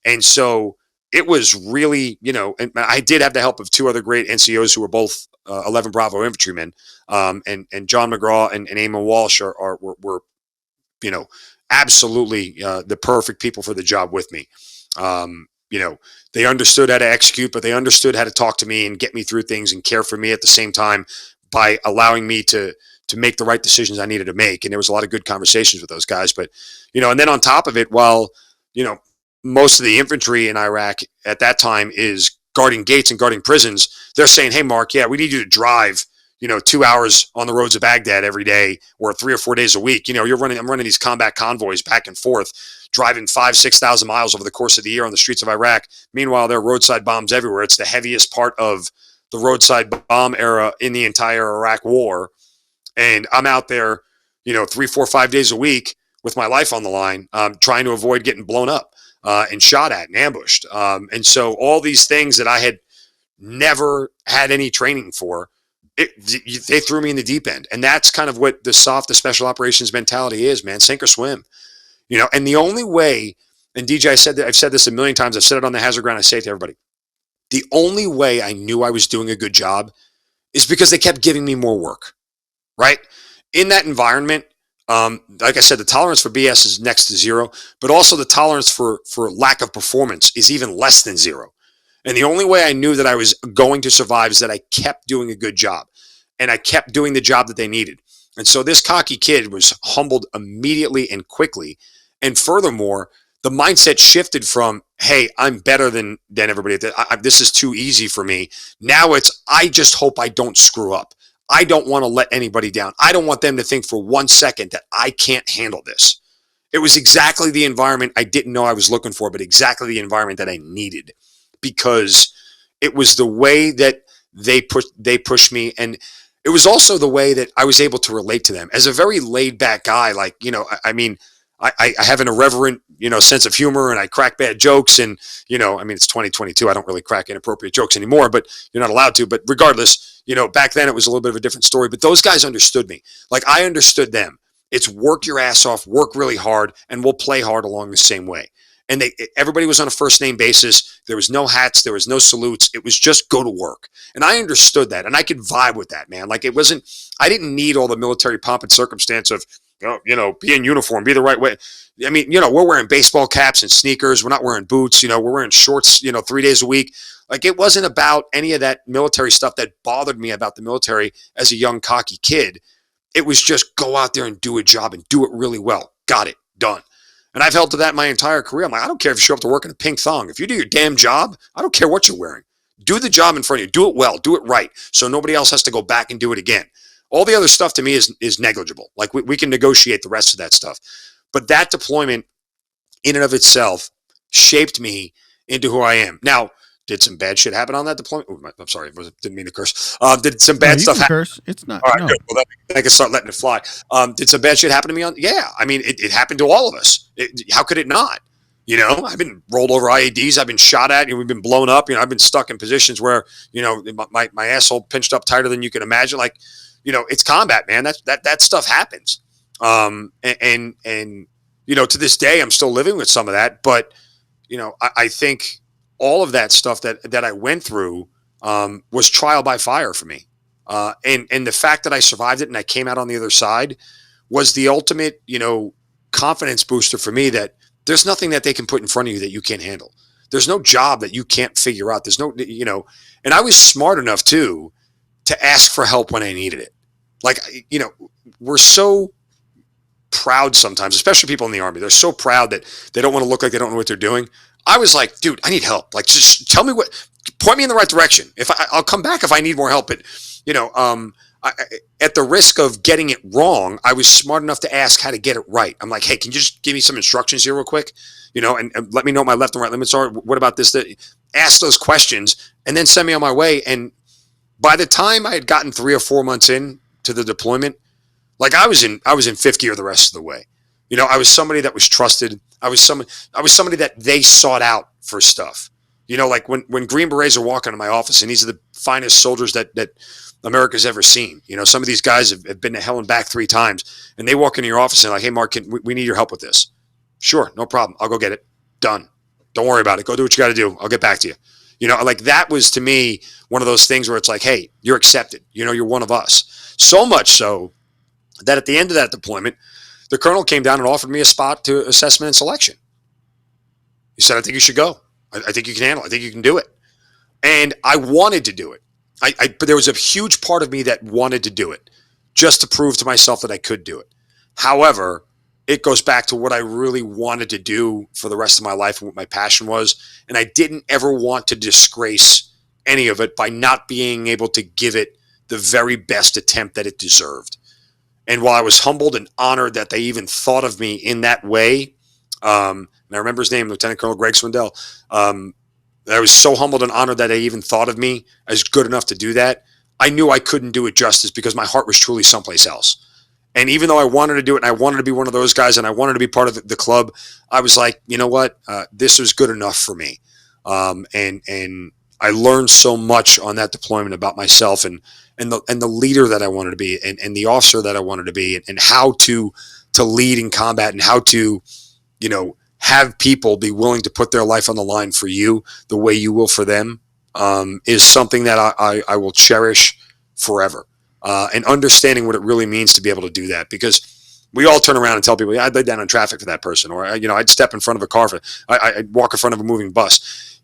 [SPEAKER 2] And so it was really, and I did have the help of two other great NCOs who were both 11 Bravo infantrymen, and John McGraw and Eamon Walsh were absolutely the perfect people for the job with me. They understood how to execute, but they understood how to talk to me and get me through things and care for me at the same time by allowing me to make the right decisions I needed to make. And there was a lot of good conversations with those guys. But, and then on top of it, while, most of the infantry in Iraq at that time is guarding gates and guarding prisons, they're saying, hey, Mark, yeah, we need you to drive 2 hours on the roads of Baghdad every day or 3 or 4 days a week. I'm running these combat convoys back and forth, driving 5,000-6,000 miles over the course of the year on the streets of Iraq. Meanwhile, there are roadside bombs everywhere. It's the heaviest part of the roadside bomb era in the entire Iraq war. And I'm out there, 3, 4, 5 days a week with my life on the line, trying to avoid getting blown up and shot at and ambushed. And so all these things that I had never had any training for, they threw me in the deep end. And that's kind of what the special operations mentality is, man. Sink or swim. And the only way, and DJ, I've said this a million times, I've said it on the Hazard Ground, I say it to everybody, the only way I knew I was doing a good job is because they kept giving me more work, right? In that environment, like I said, the tolerance for BS is next to zero, but also the tolerance for lack of performance is even less than zero. And the only way I knew that I was going to survive is that I kept doing a good job, and I kept doing the job that they needed. And so this cocky kid was humbled immediately and quickly. And furthermore, the mindset shifted from, hey, I'm better than everybody. This is too easy for me. Now it's, I just hope I don't screw up. I don't want to let anybody down. I don't want them to think for 1 second that I can't handle this. It was exactly the environment I didn't know I was looking for, but exactly the environment that I needed, because it was the way that they pushed me. And it was also the way that I was able to relate to them as a very laid back guy. Like, I have an irreverent, sense of humor, and I crack bad jokes. And, it's 2022. I don't really crack inappropriate jokes anymore, but you're not allowed to. But regardless, back then it was a little bit of a different story. But those guys understood me. Like, I understood them. It's work your ass off, work really hard, and we'll play hard along the same way. And everybody was on a first name basis. There was no hats. There was no salutes. It was just go to work. And I understood that. And I could vibe with that, man. Like, I didn't need all the military pomp and circumstance of, be in uniform, be the right way. I mean, we're wearing baseball caps and sneakers. We're not wearing boots. We're wearing shorts, 3 days a week. Like, it wasn't about any of that military stuff that bothered me about the military as a young, cocky kid. It was just go out there and do a job and do it really well. Got it. Done. And I've held to that my entire career. I'm like, I don't care if you show up to work in a pink thong. If you do your damn job, I don't care what you're wearing. Do the job in front of you. Do it well. Do it right. So nobody else has to go back and do it again. All the other stuff to me is negligible. Like, we can negotiate the rest of that stuff. But that deployment in and of itself shaped me into who I am. Now, did some bad shit happen on that deployment? Oh, I'm sorry, didn't mean to curse. Did some bad stuff happen?
[SPEAKER 1] Curse. It's not.
[SPEAKER 2] All right, good. Well, I can start letting it fly. Did some bad shit happen to me on? Yeah, I mean, it happened to all of us. How could it not? I've been rolled over IEDs. I've been shot at. We've been blown up. I've been stuck in positions where my asshole pinched up tighter than you can imagine. Like, it's combat, man. That stuff happens. And to this day, I'm still living with some of that. But I think all of that stuff that I went through was trial by fire for me. And the fact that I survived it and I came out on the other side was the ultimate, confidence booster for me, that there's nothing that they can put in front of you that you can't handle. There's no job that you can't figure out. There's no, and I was smart enough too to ask for help when I needed it. Like, we're so proud sometimes, especially people in the Army. They're so proud that they don't want to look like they don't know what they're doing. I was like, dude, I need help. Like, just tell me point me in the right direction. I'll come back if I need more help. But, at the risk of getting it wrong, I was smart enough to ask how to get it right. I'm like, hey, can you just give me some instructions here real quick? And let me know what my left and right limits are. What about this? Ask those questions and then send me on my way. And by the time I had gotten 3 or 4 months in to the deployment, like, I was in fifth gear the rest of the way. I was somebody that was trusted. I was somebody that they sought out for stuff. Like when Green Berets are walking in my office, and these are the finest soldiers that America's ever seen. Some of these guys have been to hell and back 3 times, and they walk into your office and like, hey, Mark, we need your help with this. Sure, no problem. I'll go get it. Done. Don't worry about it. Go do what you got to do. I'll get back to you. Like that was to me one of those things where it's like, hey, you're accepted. You're one of us. So much so that at the end of that deployment, the colonel came down and offered me a spot to assessment and selection. He said, I think you should go. I think you can handle it. I think you can do it. And I wanted to do it. But there was a huge part of me that wanted to do it just to prove to myself that I could do it. However, it goes back to what I really wanted to do for the rest of my life and what my passion was. And I didn't ever want to disgrace any of it by not being able to give it the very best attempt that it deserved. And while I was humbled and honored that they even thought of me in that way, and I remember his name, Lieutenant Colonel Greg Swindell, I was so humbled and honored that they even thought of me as good enough to do that. I knew I couldn't do it justice because my heart was truly someplace else. And even though I wanted to do it and I wanted to be one of those guys and I wanted to be part of the club, I was like, you know what? This was good enough for me. And I learned so much on that deployment about myself and the leader that I wanted to be and the officer that I wanted to be and how to lead in combat and how to, have people be willing to put their life on the line for you the way you will for them, is something that I will cherish forever. And understanding what it really means to be able to do that, because we all turn around and tell people, yeah, I'd lay down in traffic for that person, or I'd step in front of a car I'd walk in front of a moving bus.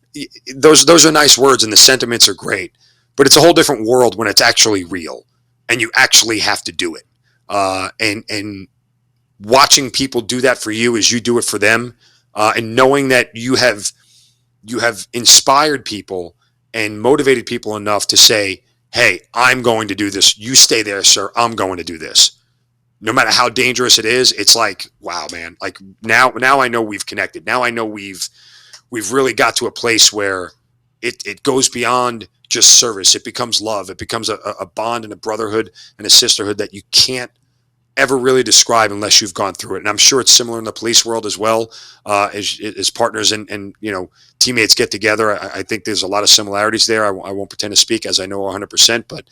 [SPEAKER 2] Those are nice words and the sentiments are great, but it's a whole different world when it's actually real and you actually have to do it. And watching people do that for you as you do it for them, and knowing that you have inspired people and motivated people enough to say, hey, I'm going to do this. You stay there, sir. I'm going to do this. No matter how dangerous it is, it's like, wow, man. Like now I know we've connected. Now I know we've really got to a place where it goes beyond just service. It becomes love. It becomes a bond and a brotherhood and a sisterhood that you can't ever really describe unless you've gone through it. And I'm sure it's similar in the police world as well, as partners and teammates get together. I think there's a lot of similarities there. I won't pretend to speak as I know 100%, but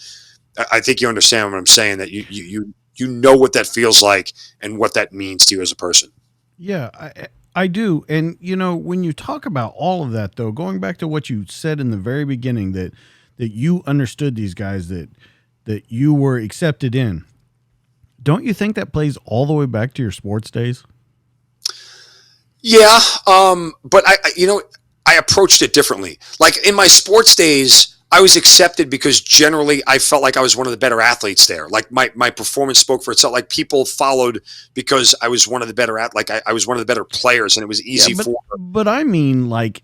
[SPEAKER 2] I think you understand what I'm saying, that you know what that feels like and what that means to you as a person.
[SPEAKER 1] Yeah, I do. And, when you talk about all of that, though, going back to what you said in the very beginning, that you understood these guys, that you were accepted in, don't you think that plays all the way back to your sports days?
[SPEAKER 2] Yeah, but I approached it differently. Like in my sports days, I was accepted because generally I felt like I was one of the better athletes there. Like my performance spoke for itself. Like people followed because I was one of the better I was one of the better players, and it was easy for.
[SPEAKER 1] But I mean, like,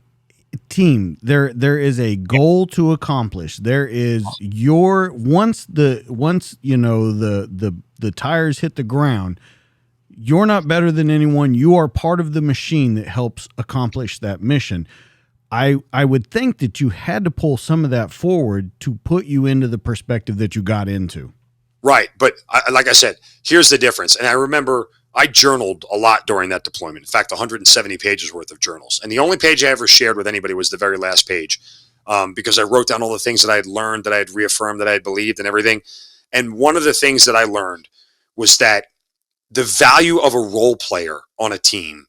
[SPEAKER 1] team, there is a goal to accomplish. There is once the tires hit the ground, you're not better than anyone. You are part of the machine that helps accomplish that mission. I would think that you had to pull some of that forward to put you into the perspective that you got into.
[SPEAKER 2] Right. But like I said, here's the difference. And I remember I journaled a lot during that deployment. In fact, 170 pages worth of journals. And the only page I ever shared with anybody was the very last page, because I wrote down all the things that I had learned, that I had reaffirmed, that I had believed and everything. And one of the things that I learned was that the value of a role player on a team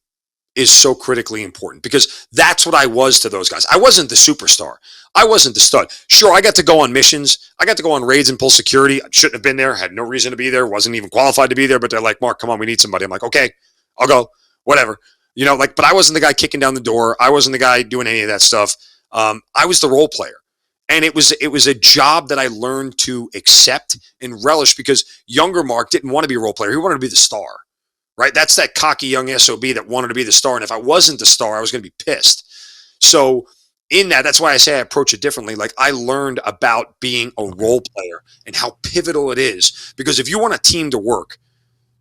[SPEAKER 2] is so critically important, because that's what I was to those guys. I wasn't the superstar. I wasn't the stud. Sure, I got to go on missions. I got to go on raids and pull security. I shouldn't have been there. Had no reason to be there. Wasn't even qualified to be there. But they're like, Mark, come on, we need somebody. I'm like, okay, I'll go. Whatever. But I wasn't the guy kicking down the door. I wasn't the guy doing any of that stuff. I was the role player. And it was a job that I learned to accept and relish, because younger Mark didn't want to be a role player. He wanted to be the star, right? That's that cocky young SOB that wanted to be the star. And if I wasn't the star, I was going to be pissed. So in that's why I say I approach it differently. Like, I learned about being a role player and how pivotal it is, because if you want a team to work,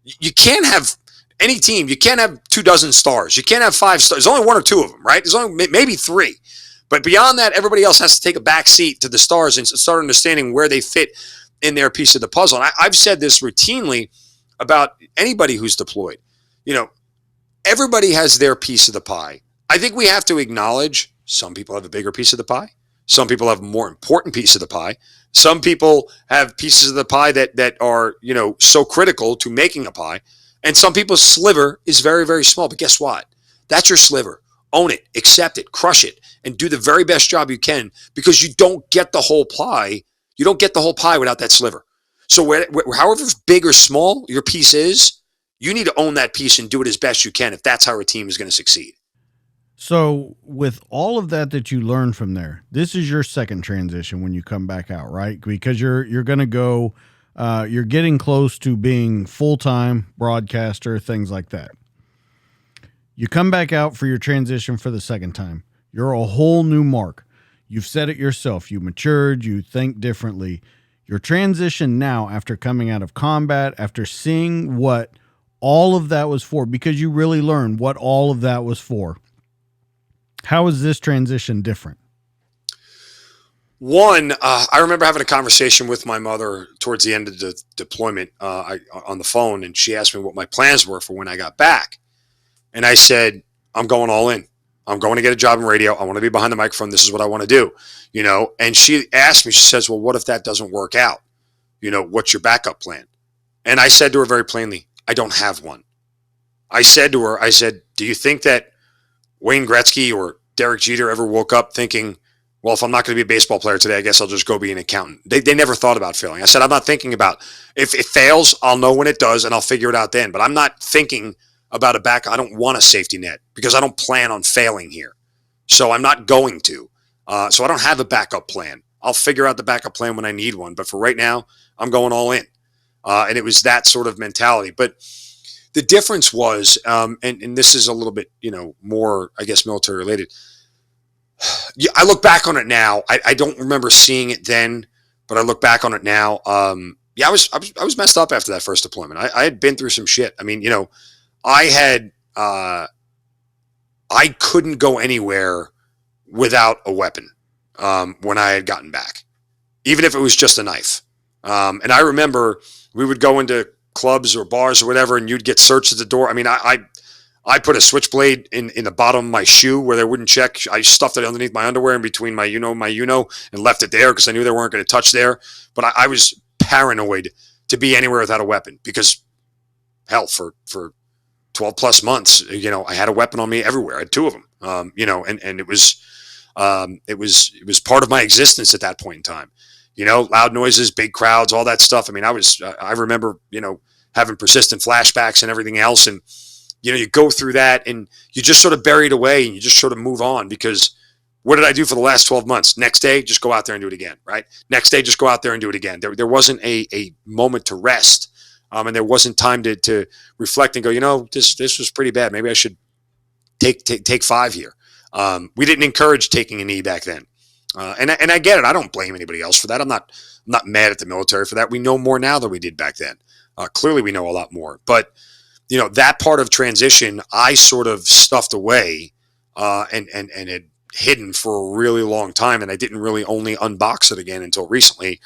[SPEAKER 2] you can't have any team. You can't have 24 stars. You can't have 5 stars. There's only 1 or 2 of them, right? There's only maybe 3. But beyond that, everybody else has to take a back seat to the stars and start understanding where they fit in their piece of the puzzle. And I've said this routinely about anybody who's deployed. everybody has their piece of the pie. I think we have to acknowledge some people have a bigger piece of the pie. Some people have a more important piece of the pie. Some people have pieces of the pie that are, so critical to making a pie. And some people's sliver is very, very small. But guess what? That's your sliver. Own it, accept it, crush it, and do the very best job you can, because you don't get the whole pie. You don't get the whole pie without that sliver. So however big or small your piece is, you need to own that piece and do it as best you can if that's how a team is going to succeed.
[SPEAKER 1] So with all of that you learned from there, this is your second transition when you come back out, right? Because you're going to go, you're getting close to being full-time broadcaster, things like that. You come back out for your transition for the second time. You're a whole new Mark. You've said it yourself. You matured. You think differently. Your transition now, after coming out of combat, after seeing what all of that was for, because you really learned what all of that was for. How is this transition different?
[SPEAKER 2] One, I remember having a conversation with my mother towards the end of the deployment on the phone, and she asked me what my plans were for when I got back. And I said, I'm going all in. I'm going to get a job in radio. I want to be behind the microphone. This is what I want to do, And she asked me, she says, well, what if that doesn't work out? What's your backup plan? And I said to her very plainly, I don't have one. I said to her, do you think that Wayne Gretzky or Derek Jeter ever woke up thinking, well, if I'm not going to be a baseball player today, I guess I'll just go be an accountant? They never thought about failing. I said, I'm not thinking about, if it fails, I'll know when it does and I'll figure it out then. But I'm not thinking about a back. I don't want a safety net because I don't plan on failing here. So I'm not going to. So I don't have a backup plan. I'll figure out the backup plan when I need one. But for right now, I'm going all in. And it was that sort of mentality. But the difference was, and this is a little bit, more, I guess, military related. I look back on it now. I don't remember seeing it then, but I look back on it now. I was messed up after that first deployment. I had been through some shit. I mean, I couldn't go anywhere without a weapon when I had gotten back, even if it was just a knife. And I remember we would go into clubs or bars or whatever, and you'd get searched at the door. I mean, I put a switchblade in the bottom of my shoe where they wouldn't check. I stuffed it underneath my underwear in between my and left it there because I knew they weren't going to touch there. But I was paranoid to be anywhere without a weapon because, hell, for 12 plus months, I had a weapon on me everywhere. I had two of them, and it was part of my existence at that point in time. Loud noises, big crowds, all that stuff. I mean, I remember, having persistent flashbacks and everything else. And, you go through that and you just sort of bury it away and you just sort of move on, because what did I do for the last 12 months? Next day, just go out there and do it again, right? Next day, just go out there and do it again. There wasn't a moment to rest. And there wasn't time to reflect and go, this was pretty bad. Maybe I should take 5 here. We didn't encourage taking a knee back then. And I get it. I don't blame anybody else for that. I'm not mad at the military for that. We know more now than we did back then. Clearly, we know a lot more. But that part of transition, I sort of stuffed away and had hidden for a really long time, and I didn't really only unbox it again until recently,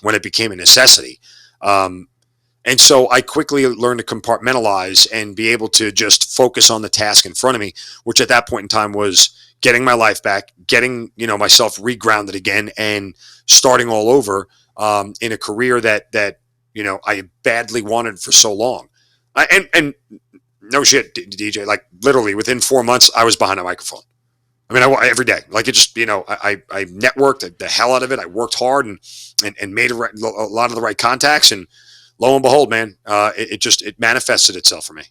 [SPEAKER 2] when it became a necessity. And so I quickly learned to compartmentalize and be able to just focus on the task in front of me, which at that point in time was getting my life back, getting, myself regrounded again, and starting all over in a career that I badly wanted for so long. And no shit, DJ, like literally within 4 months, I was behind a microphone. I mean, every day, like it just, I networked the hell out of it. I worked hard and made a lot of the right contacts, and lo and behold, man, it manifested itself for me.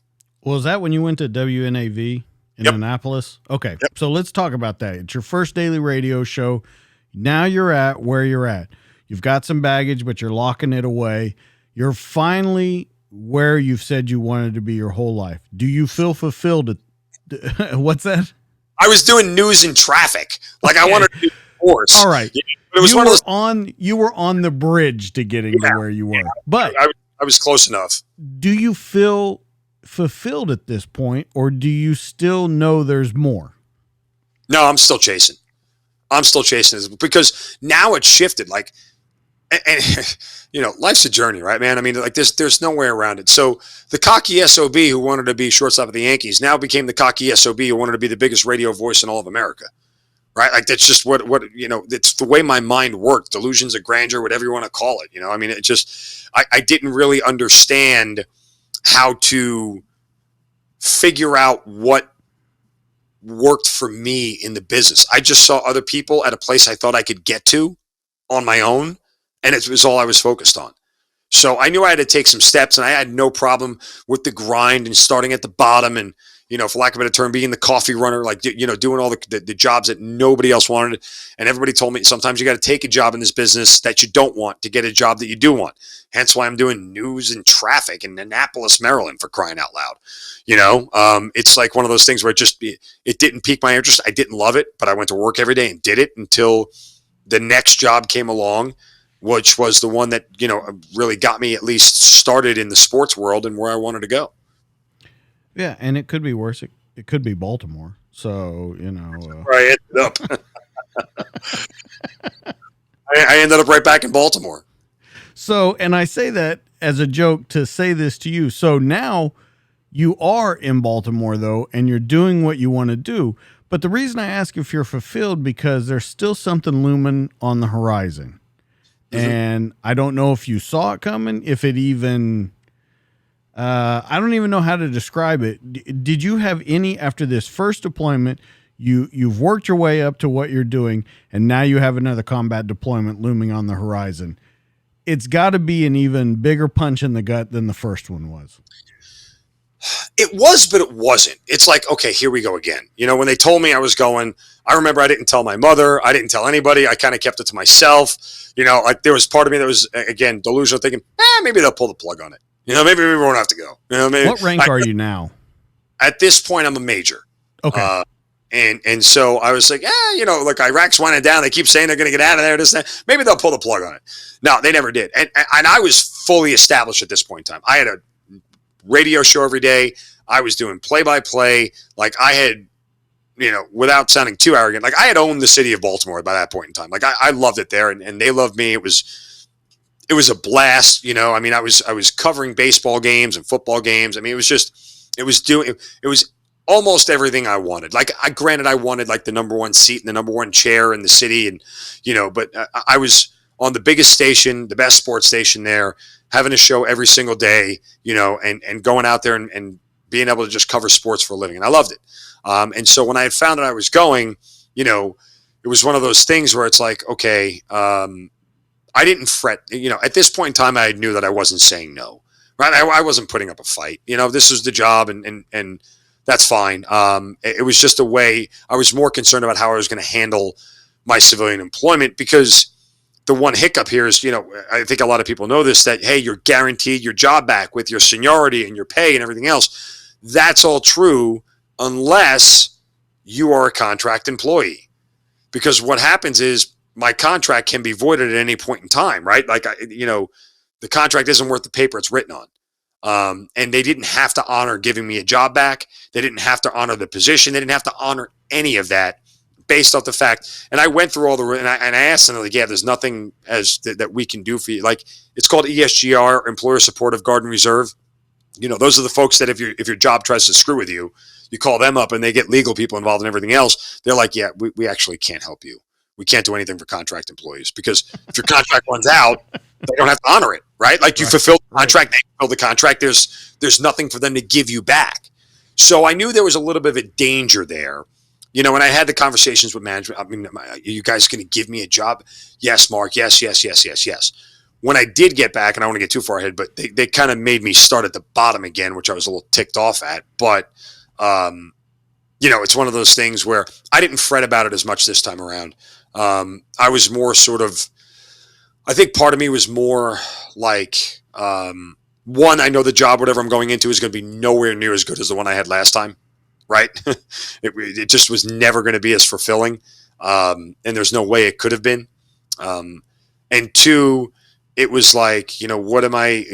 [SPEAKER 1] Well, is that when you went to WNAV in
[SPEAKER 2] Yep.
[SPEAKER 1] Annapolis? Okay.
[SPEAKER 2] Yep.
[SPEAKER 1] So let's talk about that. It's your first daily radio show. Now you're at where you're at. You've got some baggage, but you're locking it away. You're finally where you've said you wanted to be your whole life. Do you feel fulfilled? What's that?
[SPEAKER 2] I was doing news and traffic. Like I wanted to do sports.
[SPEAKER 1] All right.
[SPEAKER 2] But it was
[SPEAKER 1] you were on the bridge to getting to where you were. But
[SPEAKER 2] I was close enough.
[SPEAKER 1] Do you feel fulfilled at this point, or do you still know there's more?
[SPEAKER 2] No, I'm still chasing. Because now it's shifted. Like and life's a journey, right, man? I mean, like there's no way around it. So the cocky SOB who wanted to be shortstop of the Yankees now became the cocky SOB who wanted to be the biggest radio voice in all of America, right? Like that's just what it's the way my mind worked. Delusions of grandeur, whatever you want to call it. I mean, it just I didn't really understand how to figure out what worked for me in the business. I just saw other people at a place I thought I could get to on my own, and it was all I was focused on. So I knew I had to take some steps, and I had no problem with the grind and starting at the bottom and, for lack of a better term, being the coffee runner, like, doing all the jobs that nobody else wanted. And everybody told me sometimes you got to take a job in this business that you don't want to get a job that you do want. Hence why I'm doing news and traffic in Annapolis, Maryland, for crying out loud. It's like one of those things where it didn't pique my interest. I didn't love it, but I went to work every day and did it until the next job came along, which was the one that, really got me at least started in the sports world and where I wanted to go.
[SPEAKER 1] Yeah, and it could be worse. It could be Baltimore. So,
[SPEAKER 2] Where I ended up. I ended up right back in Baltimore.
[SPEAKER 1] So, and I say that as a joke to say this to you. So now you are in Baltimore, though, and you're doing what you want to do. But the reason I ask if you're fulfilled, because there's still something looming on the horizon. Mm-hmm. And I don't know if you saw it coming, if it even... I don't even know how to describe it. Did you have any, after this first deployment, you've worked your way up to what you're doing, and now you have another combat deployment looming on the horizon? It's got to be an even bigger punch in the gut than the first one was.
[SPEAKER 2] It was, but it wasn't. It's like, okay, here we go again. When they told me I was going, I remember I didn't tell my mother. I didn't tell anybody. I kind of kept it to myself. Like there was part of me that was, again, delusional, thinking, maybe they'll pull the plug on it. Maybe we won't have to go. Maybe,
[SPEAKER 1] what rank are you now?
[SPEAKER 2] At this point, I'm a major.
[SPEAKER 1] Okay.
[SPEAKER 2] And so I was like, look, Iraq's winding down. They keep saying they're going to get out of there. This, that. Maybe they'll pull the plug on it. No, they never did. And I was fully established at this point in time. I had a radio show every day. I was doing play-by-play. Like I had, without sounding too arrogant, like I had owned the city of Baltimore by that point in time. Like I loved it there, and they loved me. It was a blast. I mean, I was covering baseball games and football games. I mean, it was almost everything I wanted. Like granted, I wanted like the number one seat and the number one chair in the city, and but I was on the biggest station, the best sports station there, having a show every single day, and going out there and being able to just cover sports for a living. And I loved it. And so when I had found out I was going, it was one of those things where it's like, okay, I didn't fret. At this point in time, I knew that I wasn't saying no, right? I wasn't putting up a fight. This was the job, and that's fine. It was just a way. I was more concerned about how I was going to handle my civilian employment, because the one hiccup here is, I think a lot of people know this, that, hey, you're guaranteed your job back with your seniority and your pay and everything else. That's all true unless you are a contract employee, because what happens is my contract can be voided at any point in time, right? Like, the contract isn't worth the paper it's written on. And they didn't have to honor giving me a job back. They didn't have to honor the position. They didn't have to honor any of that based off the fact. And I went through all and I asked them, like, yeah, there's nothing that we can do for you. Like, it's called ESGR, Employer Supportive Guard and Reserve. Those are the folks that if your job tries to screw with you, you call them up and they get legal people involved in everything else. They're like, yeah, we actually can't help you. We can't do anything for contract employees, because if your contract runs out, they don't have to honor it, right? Like, you fulfill the contract, they fulfill the contract. There's nothing for them to give you back. So I knew there was a little bit of a danger there, and I had the conversations with management. I mean, are you guys going to give me a job? Yes, Mark. Yes. When I did get back, and I don't want to get too far ahead, but they kind of made me start at the bottom again, which I was a little ticked off at. But, it's one of those things where I didn't fret about it as much this time around. I was more sort of, I think part of me was more like, one, I know the job, whatever I'm going into, is going to be nowhere near as good as the one I had last time, right? It just was never going to be as fulfilling. And there's no way it could have been. And two, it was like, what am I,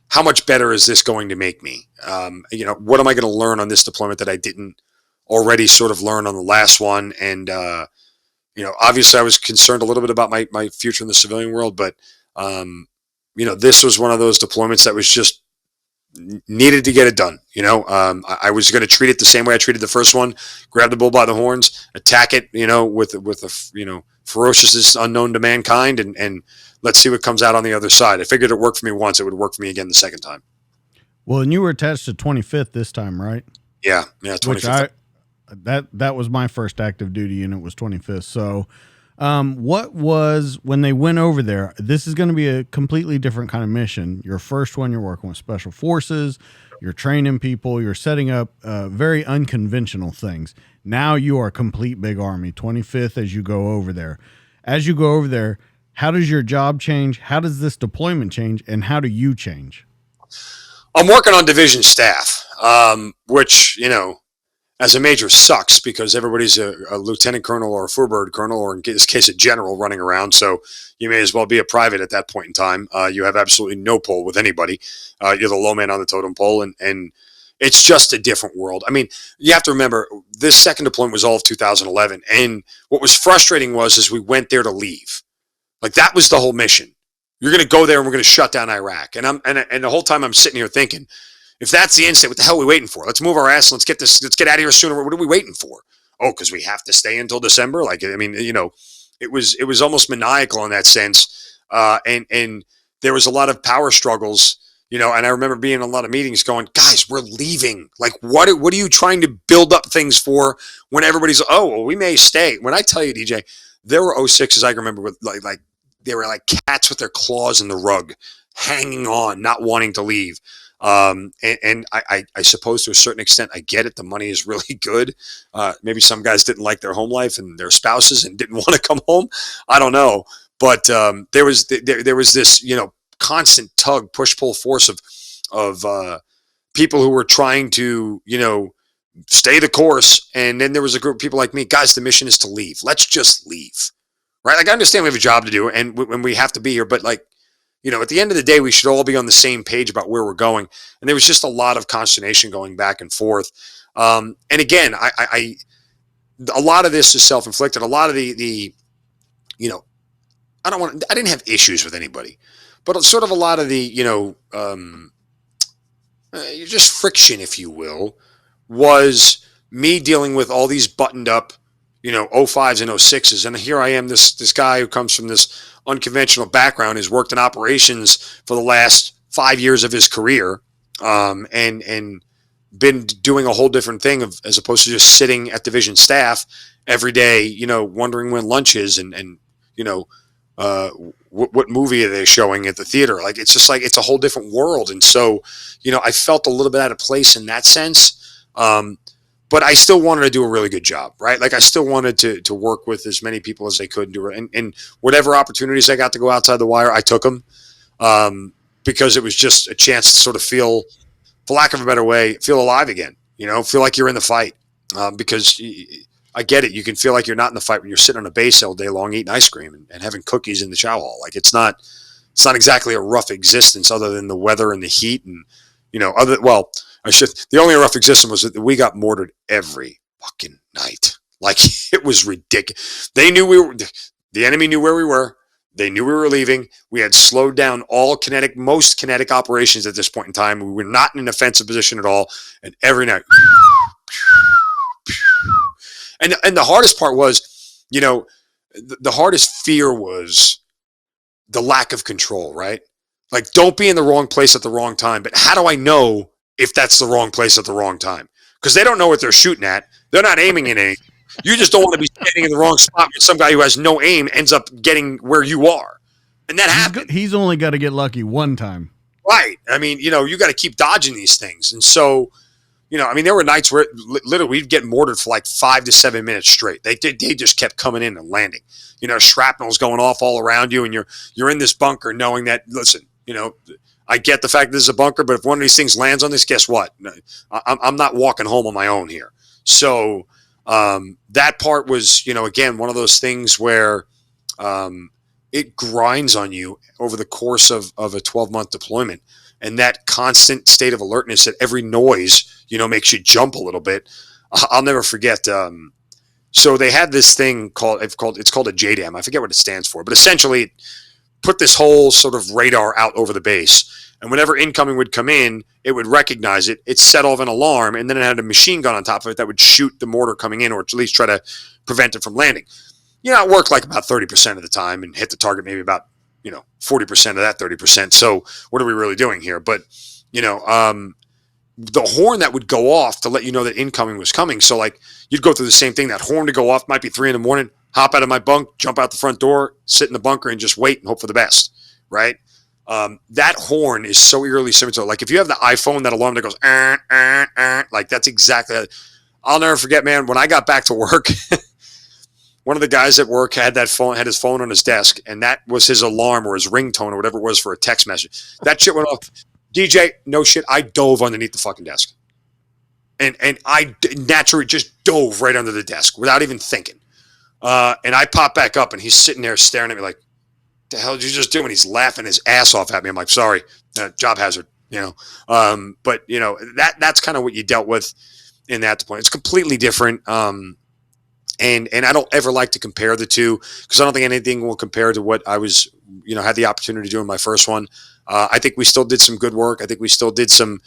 [SPEAKER 2] how much better is this going to make me? What am I going to learn on this deployment that I didn't already sort of learn on the last one? And, obviously I was concerned a little bit about my future in the civilian world, but, this was one of those deployments that was just needed to get it done. I was going to treat it the same way I treated the first one, grab the bull by the horns, attack it, with a ferocious unknown to mankind, and let's see what comes out on the other side. I figured it worked for me once. It would work for me again the second time.
[SPEAKER 1] Well, and you were attached to 25th this time, right?
[SPEAKER 2] Yeah. 25th.
[SPEAKER 1] That was my first active duty unit, was 25th. So, what was, when they went over there, this is going to be a completely different kind of mission. Your first one, you're working with special forces, you're training people, you're setting up very unconventional things. Now you are a complete big army, 25th, as you go over there. As you go over there, how does your job change? How does this deployment change? And how do you change?
[SPEAKER 2] I'm working on division staff, which, as a major sucks because everybody's a lieutenant colonel or a full-bird colonel, or in this case, a general running around. So you may as well be a private at that point in time. You have absolutely no pull with anybody. You're the low man on the totem pole, and it's just a different world. I mean, you have to remember, this second deployment was all of 2011. And what was frustrating is we went there to leave. Like, that was the whole mission. You're going to go there and we're going to shut down Iraq. And the whole time I'm sitting here thinking, if that's the instant, what the hell are we waiting for? Let's move our ass. Let's get out of here sooner. What are we waiting for? Oh, because we have to stay until December. Like, I mean, it was almost maniacal in that sense. And there was a lot of power struggles, and I remember being in a lot of meetings going, guys, we're leaving. Like, what are you trying to build up things for when everybody's, oh, well, we may stay. When I tell you, DJ, there were 06s I remember with like they were like cats with their claws in the rug, hanging on, not wanting to leave. And I suppose to a certain extent, I get it. The money is really good. Maybe some guys didn't like their home life and their spouses and didn't want to come home. I don't know. But there was this, constant tug, push, pull force of people who were trying to, stay the course. And then there was a group of people like me, guys, the mission is to leave. Let's just leave. Right? Like, I understand we have a job to do and when we have to be here, but like, at the end of the day, we should all be on the same page about where we're going. And there was just a lot of consternation going back and forth. And again, a lot of this is self-inflicted. A lot of the I didn't have issues with anybody, but sort of a lot of the, just friction, if you will, was me dealing with all these buttoned up, 05s and 06s. And here I am, this guy who comes from this unconventional background, has worked in operations for the last 5 years of his career, and been doing a whole different thing as opposed to just sitting at division staff every day, wondering when lunch is and what movie are they showing at the theater? Like, it's just like, it's a whole different world. And so, I felt a little bit out of place in that sense. But I still wanted to do a really good job, right? Like, I still wanted to work with as many people as I could and do it. And whatever opportunities I got to go outside the wire, I took them, because it was just a chance to sort of feel, for lack of a better way, feel alive again, feel like you're in the fight. Because I get it. You can feel like you're not in the fight when you're sitting on a base all day long, eating ice cream and having cookies in the chow hall. Like, it's not exactly a rough existence other than the weather and the heat and, the only rough existence was that we got mortared every fucking night. Like, it was ridiculous. They knew the enemy knew where we were. They knew we were leaving. We had slowed down most kinetic operations at this point in time. We were not in an offensive position at all. And every night, and the hardest part was, the hardest fear was the lack of control, right? Like, don't be in the wrong place at the wrong time. But how do I know if that's the wrong place at the wrong time? Because they don't know what they're shooting at. They're not aiming at anything. You just don't want to be standing in the wrong spot when some guy who has no aim ends up getting where you are. And that happened.
[SPEAKER 1] He's only got to get lucky one time.
[SPEAKER 2] Right. I mean, you got to keep dodging these things. And so, there were nights where literally we'd get mortared for like 5 to 7 minutes straight. They just kept coming in and landing. Shrapnel's going off all around you, and you're in this bunker knowing that, listen, I get the fact that this is a bunker, but if one of these things lands on this, guess what? I'm not walking home on my own here. So that part was, again, one of those things where it grinds on you over the course of a 12-month deployment. And that constant state of alertness, that every noise, makes you jump a little bit. I'll never forget, So they had this thing called it's called a JDAM. I forget what it stands for, but essentially put this whole sort of radar out over the base. And whenever incoming would come in, it would recognize it. It set off an alarm, and then it had a machine gun on top of it that would shoot the mortar coming in, or at least try to prevent it from landing. It worked like about 30% of the time and hit the target maybe about 40% of that 30%. So what are we really doing here? But the horn that would go off to let you know that incoming was coming. So like you'd go through the same thing. That horn to go off might be 3 a.m, hop out of my bunk, jump out the front door, sit in the bunker and just wait and hope for the best. Right. That horn is so eerily similar to, like, if you have the iPhone, that alarm that goes, like that's exactly that. I'll never forget, man, when I got back to work, one of the guys at work had his phone on his desk, and that was his alarm or his ringtone or whatever it was for a text message. That shit went off. DJ, no shit, I dove underneath the fucking desk. And I naturally just dove right under the desk without even thinking. And I popped back up, and he's sitting there staring at me like, the hell did you just do? And he's laughing his ass off at me. I'm like, sorry, job hazard, but that's kind of what you dealt with in that point. It's completely different. And I don't ever like to compare the two, because I don't think anything will compare to what I was, had the opportunity to do in my first one. I think we still did some good work. I think we still did some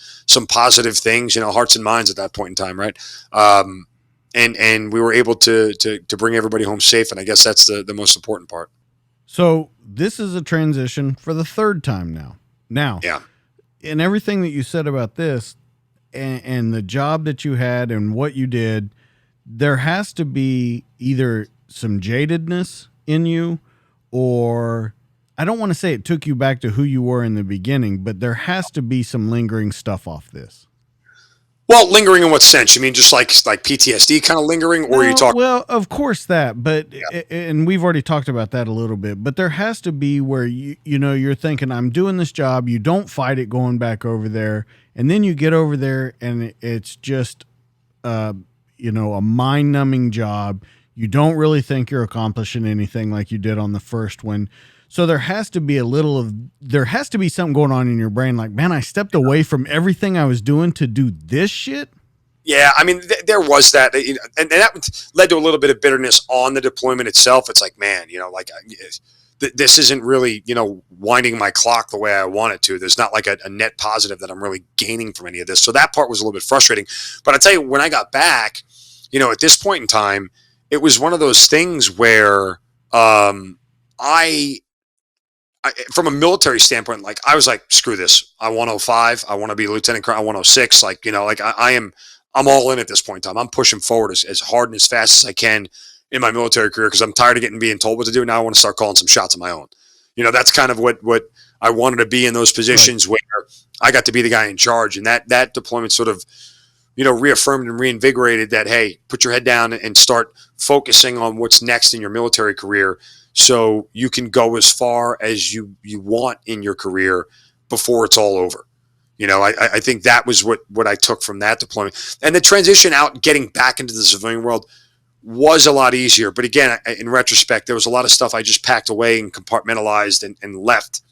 [SPEAKER 2] positive things, hearts and minds at that point in time. Right. And we were able to bring everybody home safe. And I guess that's the most important part.
[SPEAKER 1] So this is a transition for the third time now.
[SPEAKER 2] Yeah.
[SPEAKER 1] And everything that you said about this and the job that you had and what you did, there has to be either some jadedness in you, or I don't want to say it took you back to who you were in the beginning, but there has to be some lingering stuff off this.
[SPEAKER 2] Well, lingering in what sense? You mean just like PTSD kind of lingering, or are you talking?
[SPEAKER 1] Well, of course that, but and we've already talked about that a little bit. But there has to be where you're thinking, I'm doing this job. You don't fight it going back over there, and then you get over there, and it's just a mind-numbing job. You don't really think you're accomplishing anything like you did on the first one. So there has to be something going on in your brain. Like, man, I stepped away from everything I was doing to do this shit.
[SPEAKER 2] Yeah. I mean, there was that, and that led to a little bit of bitterness on the deployment itself. It's like, man, this isn't really, winding my clock the way I want it to. There's not like a net positive that I'm really gaining from any of this. So that part was a little bit frustrating, but I tell you, when I got back, at this point in time, it was one of those things where, from a military standpoint, like I was like, screw this. I want 105. I want to be a lieutenant colonel. I want 106. Like, I'm all in at this point in time. I'm pushing forward as hard and as fast as I can in my military career, because I'm tired of being told what to do. Now I want to start calling some shots of my own. That's kind of what I wanted to be in those positions, right, where I got to be the guy in charge. And that deployment sort of, reaffirmed and reinvigorated that, hey, put your head down and start focusing on what's next in your military career, so you can go as far as you want in your career before it's all over. I think that was what I took from that deployment. And the transition out, getting back into the civilian world, was a lot easier. But again, in retrospect, there was a lot of stuff I just packed away and compartmentalized and left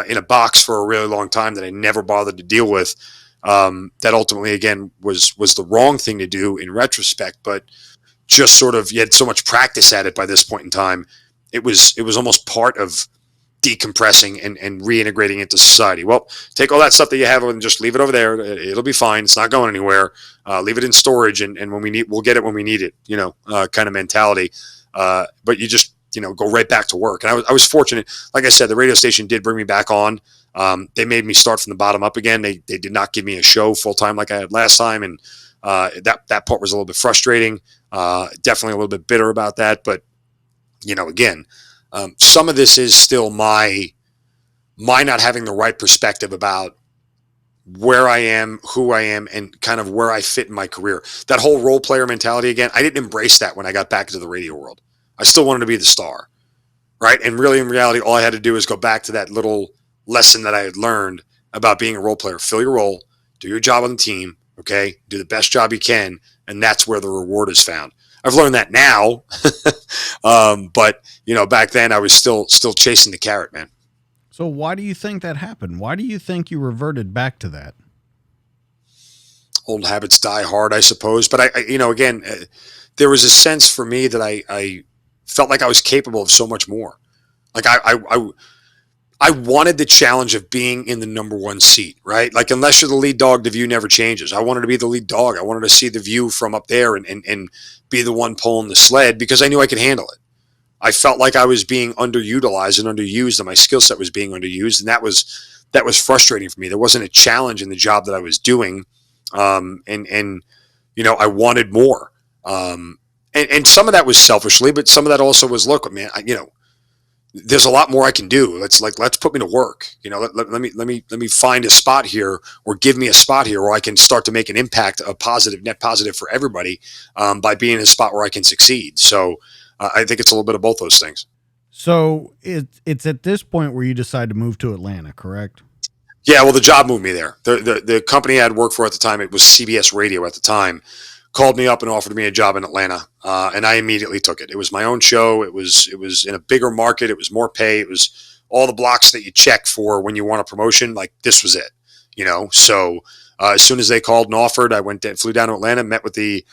[SPEAKER 2] in a box for a really long time that I never bothered to deal with. That ultimately, again, was the wrong thing to do in retrospect. But just sort of, you had so much practice at it by this point in time. It was almost part of decompressing and reintegrating into society. Well, take all that stuff that you have and just leave it over there. It'll be fine. It's not going anywhere. Leave it in storage, and when we need, we'll get it when we need it. Kind of mentality. But you just go right back to work. And I was fortunate. Like I said, the radio station did bring me back on. They made me start from the bottom up again. They did not give me a show full time like I had last time, and that part was a little bit frustrating. Definitely a little bit bitter about that, but. Again, some of this is still my not having the right perspective about where I am, who I am, and kind of where I fit in my career. That whole role player mentality, again, I didn't embrace that when I got back into the radio world. I still wanted to be the star, right? And really, in reality, all I had to do is go back to that little lesson that I had learned about being a role player. Fill your role, do your job on the team, okay? Do the best job you can, and that's where the reward is found. I've learned that now, but back then I was still chasing the carrot, man.
[SPEAKER 1] So why do you think that happened? Why do you think you reverted back to that?
[SPEAKER 2] Old habits die hard, I suppose. But again, there was a sense for me that I felt like I was capable of so much more. Like I wanted the challenge of being in the number one seat, right? Like, unless you're the lead dog, the view never changes. I wanted to be the lead dog. I wanted to see the view from up there and be the one pulling the sled because I knew I could handle it. I felt like I was being underutilized and underused, and my skill set was being underused, and that was frustrating for me. There wasn't a challenge in the job that I was doing, and I wanted more. And some of that was selfishly, but some of that also was, look, man, there's a lot more I can do. Let's put me to work. Let me find a spot here, or give me a spot here where I can start to make an impact, a positive, net positive for everybody, by being in a spot where I can succeed. So I think it's a little bit of both those things.
[SPEAKER 1] So it's at this point where you decide to move to Atlanta, correct?
[SPEAKER 2] Yeah, well, the job moved me there. The company I had worked for at the time, it was CBS Radio at the time, called me up and offered me a job in Atlanta, and I immediately took it. It was my own show. It was in a bigger market. It was more pay. It was all the blocks that you check for when you want a promotion. Like, this was it, So as soon as they called and offered, I flew down to Atlanta, met with the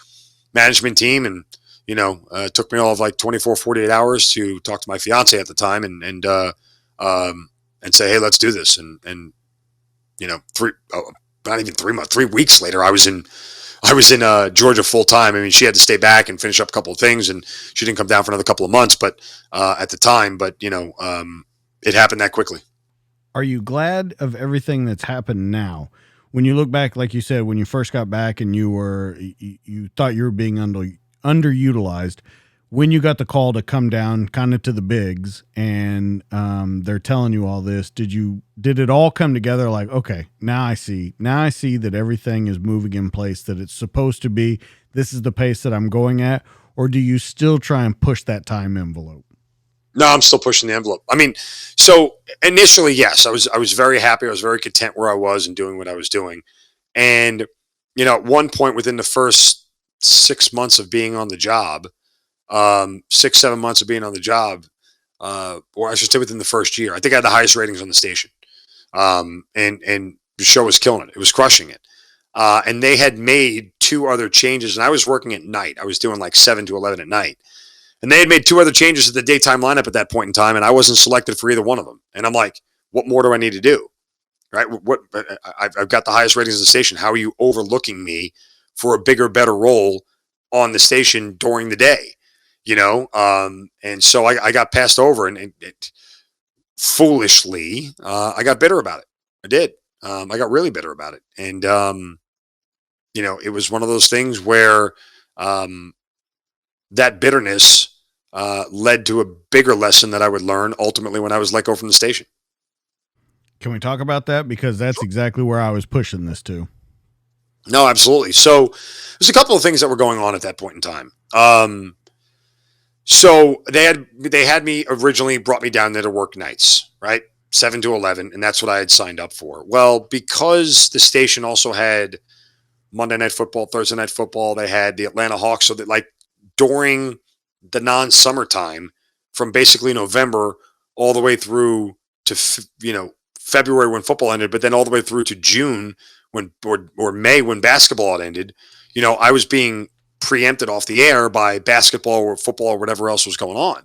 [SPEAKER 2] management team, and it took me all of like 24, 48 hours to talk to my fiance at the time and say, hey, let's do this. And not even 3 months, 3 weeks later, I was in Georgia full time. I mean, she had to stay back and finish up a couple of things, and she didn't come down for another couple of months, but at the time, it happened that quickly.
[SPEAKER 1] Are you glad of everything that's happened now? When you look back, like you said, when you first got back and you thought you were being underutilized, when you got the call to come down kind of to the bigs and they're telling you all this, did it all come together like, okay, now I see that everything is moving in place, that it's supposed to be, this is the pace that I'm going at, or do you still try and push that time envelope?
[SPEAKER 2] No, I'm still pushing the envelope. I mean, so initially, yes, I was very happy. I was very content where I was and doing what I was doing. And, at one point within the first 6 months of being on the job, 6, 7 months of being on the job, or I should say within the first year, I think I had the highest ratings on the station. And the show was killing it. It was crushing it. And they had made 2 other changes, and I was working at night. I was doing like 7 to 11 at night. And they had made 2 other changes to the daytime lineup at that point in time, and I wasn't selected for either one of them. And I'm like, what more do I need to do? Right? I've got the highest ratings of the station. How are you overlooking me for a bigger, better role on the station during the day? And so I got passed over, and foolishly, I got bitter about it. I did. I got really bitter about it. And, it was one of those things where that bitterness led to a bigger lesson that I would learn ultimately when I was let go from the station.
[SPEAKER 1] Can we talk about that? Because that's exactly where I was pushing this to.
[SPEAKER 2] No, absolutely. So there's a couple of things that were going on at that point in time. So they had me originally brought me down there to work nights, right? 7 to 11. And that's what I had signed up for. Well, because the station also had Monday Night Football, Thursday Night Football, they had the Atlanta Hawks. So that, like, during the non-summertime, from basically November all the way through to, February when football ended, but then all the way through to June or May when basketball had ended, I was being preempted off the air by basketball or football or whatever else was going on.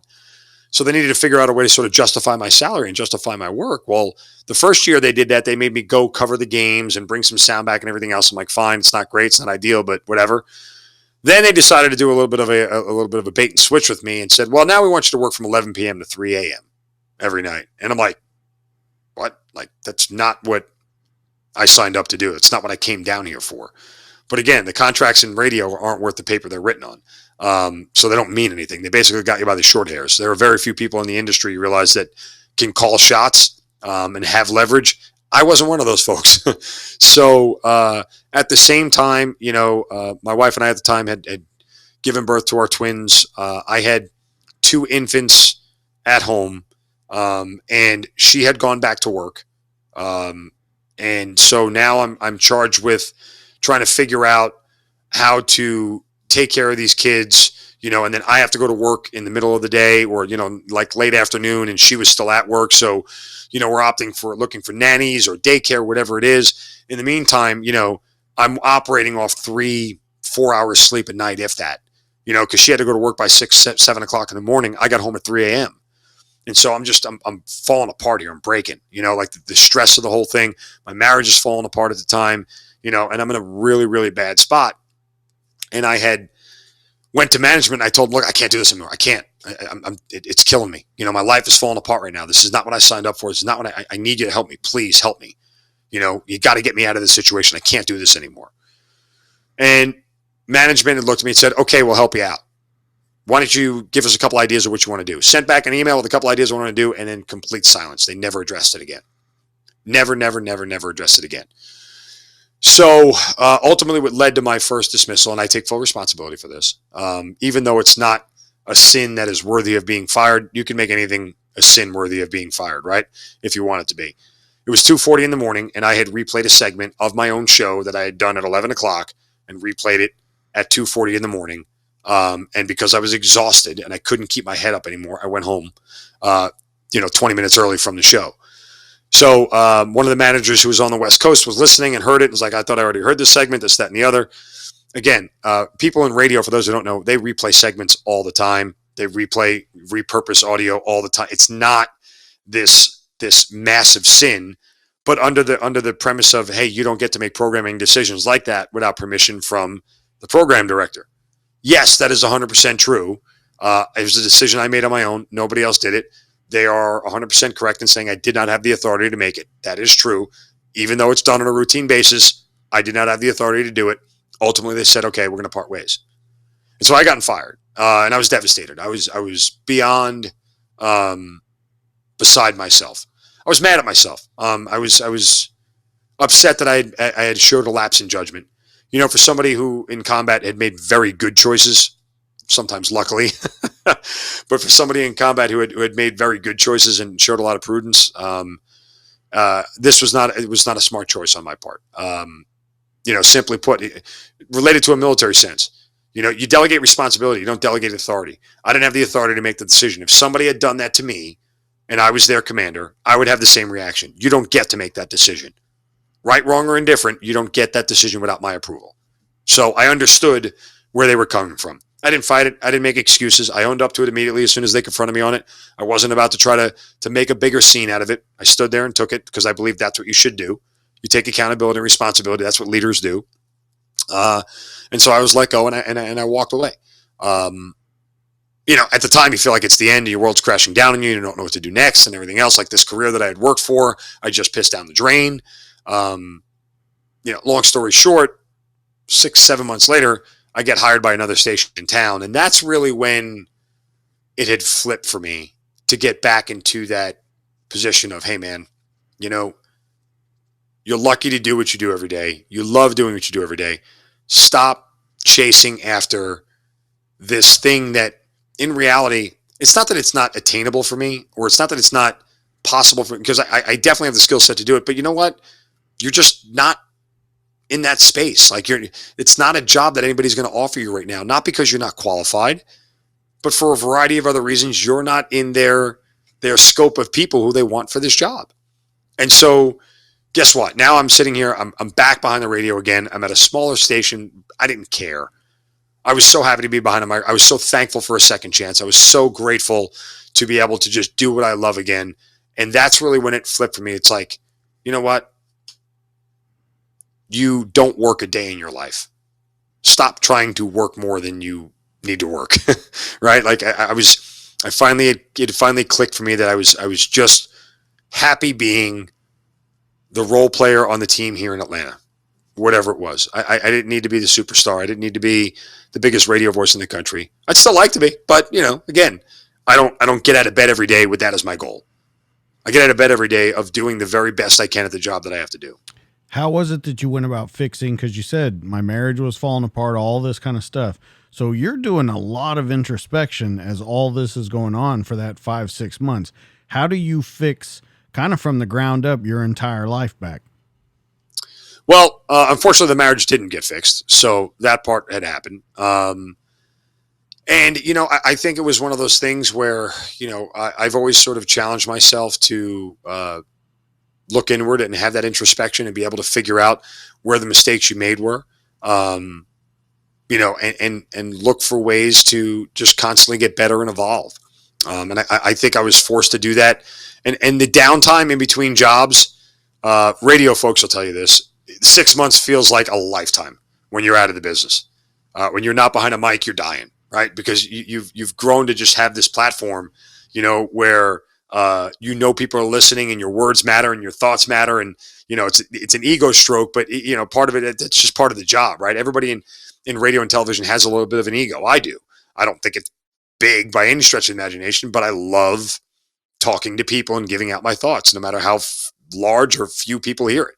[SPEAKER 2] So they needed to figure out a way to sort of justify my salary and justify my work. Well, the first year they did that, they made me go cover the games and bring some sound back and everything else. I'm like, fine, it's not great, it's not ideal, but whatever. Then they decided to do a little bit of a bait and switch with me and said, well, now we want you to work from 11 p.m. to 3 a.m. every night. And I'm like, what? Like, that's not what I signed up to do. It's not what I came down here for. But again, the contracts in radio aren't worth the paper they're written on. So they don't mean anything. They basically got you by the short hairs. There are very few people in the industry, you realize, that can call shots and have leverage. I wasn't one of those folks. So at the same time, my wife and I at the time had given birth to our twins. I had 2 infants at home, and she had gone back to work. And so now I'm charged with trying to figure out how to take care of these kids, and then I have to go to work in the middle of the day or, like late afternoon, and she was still at work. So, we're looking for nannies or daycare, whatever it is. In the meantime, I'm operating off 3-4 hours sleep a night, if that. because she had to go to work by 7 o'clock in the morning. I got home at 3 a.m. And so I'm falling apart here. I'm breaking, like the stress of the whole thing. My marriage is falling apart at the time, and I'm in a really, really bad spot. And I had went to management. And I told them, look, I can't do this anymore. I can't. It's killing me. My life is falling apart right now. This is not what I signed up for. This is not what I need you to help me. Please help me. You got to get me out of this situation. I can't do this anymore. And management had looked at me and said, okay, we'll help you out. Why don't you give us a couple ideas of what you want to do? Sent back an email with a couple ideas I want to do, and then complete silence. They never addressed it again. Never addressed it again. So ultimately what led to my first dismissal, and I take full responsibility for this, even though it's not a sin that is worthy of being fired, you can make anything a sin worthy of being fired, right? If you want it to be. It was 2:40 in the morning, and I had replayed a segment of my own show that I had done at 11 o'clock and replayed it at 2:40 in the morning. And because I was exhausted and I couldn't keep my head up anymore, I went home, 20 minutes early from the show. So one of the managers who was on the West Coast was listening and heard it and was like, I thought I already heard this segment, this, that, and the other. Again, people in radio, for those who don't know, they replay segments all the time. They repurpose audio all the time. It's not this massive sin, but under the premise of, hey, you don't get to make programming decisions like that without permission from the program director. Yes, that is 100% true. It was a decision I made on my own. Nobody else did it. They are 100% correct in saying I did not have the authority to make it. That is true. Even though it's done on a routine basis, I did not have the authority to do it. Ultimately, they said, okay, we're going to part ways. And so I got fired, and I was devastated. I was beyond beside myself. I was mad at myself. I was upset that I had showed a lapse in judgment. For somebody who in combat had made very good choices, sometimes luckily, but for somebody in combat who had made very good choices and showed a lot of prudence, it was not a smart choice on my part. Simply put, related to a military sense, you delegate responsibility, you don't delegate authority. I didn't have the authority to make the decision. If somebody had done that to me and I was their commander, I would have the same reaction. You don't get to make that decision. Right, wrong, or indifferent, you don't get that decision without my approval. So I understood where they were coming from. I didn't fight it. I didn't make excuses. I owned up to it immediately as soon as they confronted me on it. I wasn't about to try to make a bigger scene out of it. I stood there and took it because I believe that's what you should do. You take accountability and responsibility. That's what leaders do. And so I was let go, and I walked away. At the time, you feel like it's the end, and your world's crashing down on you. You don't know what to do next and everything else. Like this career that I had worked for, I just pissed down the drain. Long story short, 6-7 months later, I get hired by another station in town. And that's really when it had flipped for me to get back into that position of, hey man, you're lucky to do what you do every day. You love doing what you do every day. Stop chasing after this thing that in reality, it's not that it's not attainable for me, or it's not that it's not possible for me, because I definitely have the skill set to do it. But you know what? You're just not in that space. It's not a job that anybody's going to offer you right now. Not because you're not qualified, but for a variety of other reasons, you're not in their scope of people who they want for this job. And so guess what? Now I'm sitting here, I'm back behind the radio again. I'm at a smaller station. I didn't care. I was so happy to be behind them. I was so thankful for a second chance. I was so grateful to be able to just do what I love again. And that's really when it flipped for me. It's like, you know what? You don't work a day in your life. Stop trying to work more than you need to work, right? Like it finally clicked for me that I was just happy being the role player on the team here in Atlanta, whatever it was. I didn't need to be the superstar. I didn't need to be the biggest radio voice in the country. I'd still like to be, but again, I don't get out of bed every day with that as my goal. I get out of bed every day of doing the very best I can at the job that I have to do.
[SPEAKER 1] How was it that you went about fixing? Because you said my marriage was falling apart, all this kind of stuff. So you're doing a lot of introspection as all this is going on for that 5-6 months. How do you fix kind of from the ground up your entire life back?
[SPEAKER 2] Well, unfortunately, the marriage didn't get fixed. So that part had happened. And, I think it was one of those things where, I've always sort of challenged myself to look inward and have that introspection and be able to figure out where the mistakes you made were. and look for ways to just constantly get better and evolve. And I think I was forced to do that. And the downtime in between jobs, radio folks will tell you this: 6 months feels like a lifetime when you're out of the business. When you're not behind a mic, you're dying, right? Because you've grown to just have this platform, where people are listening and your words matter and your thoughts matter, and it's an ego stroke, but part of it's just part of the job, right? Everybody in radio and television has a little bit of an ego. I do. I don't think it's big by any stretch of the imagination, but I love talking to people and giving out my thoughts, no matter how large or few people hear it.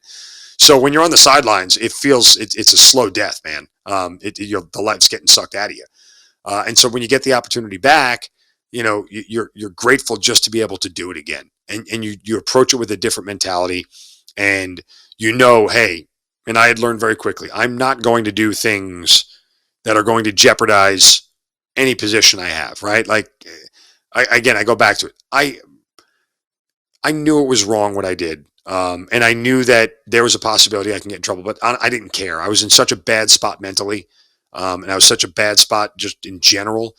[SPEAKER 2] So when you're on the sidelines, it feels it's a slow death, man. The life's getting sucked out of you. And so when you get the opportunity back, you're grateful just to be able to do it again. And you approach it with a different mentality, and hey, and I had learned very quickly, I'm not going to do things that are going to jeopardize any position I have, right? Like, I go back to it. I knew it was wrong what I did. And I knew that there was a possibility I can get in trouble, but I didn't care. I was in such a bad spot mentally. And I was such a bad spot just in general,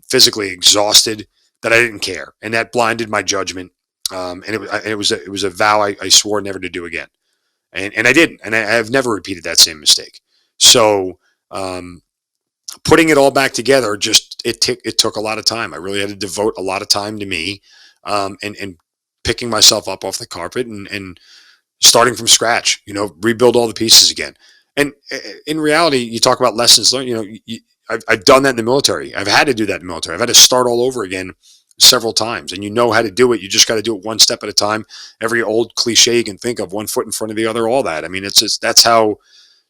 [SPEAKER 2] physically exhausted, that I didn't care. And that blinded my judgment. And it was a vow I swore never to do again. And I didn't. And I have never repeated that same mistake. So, putting it all back together, it took a lot of time. I really had to devote a lot of time to me, and picking myself up off the carpet and starting from scratch, rebuild all the pieces again. And in reality, you talk about lessons learned, I've done that in the military. I've had to do that in the military. I've had to start all over again several times, and how to do it. You just got to do it one step at a time. Every old cliche you can think of, one foot in front of the other, all that. I mean, that's how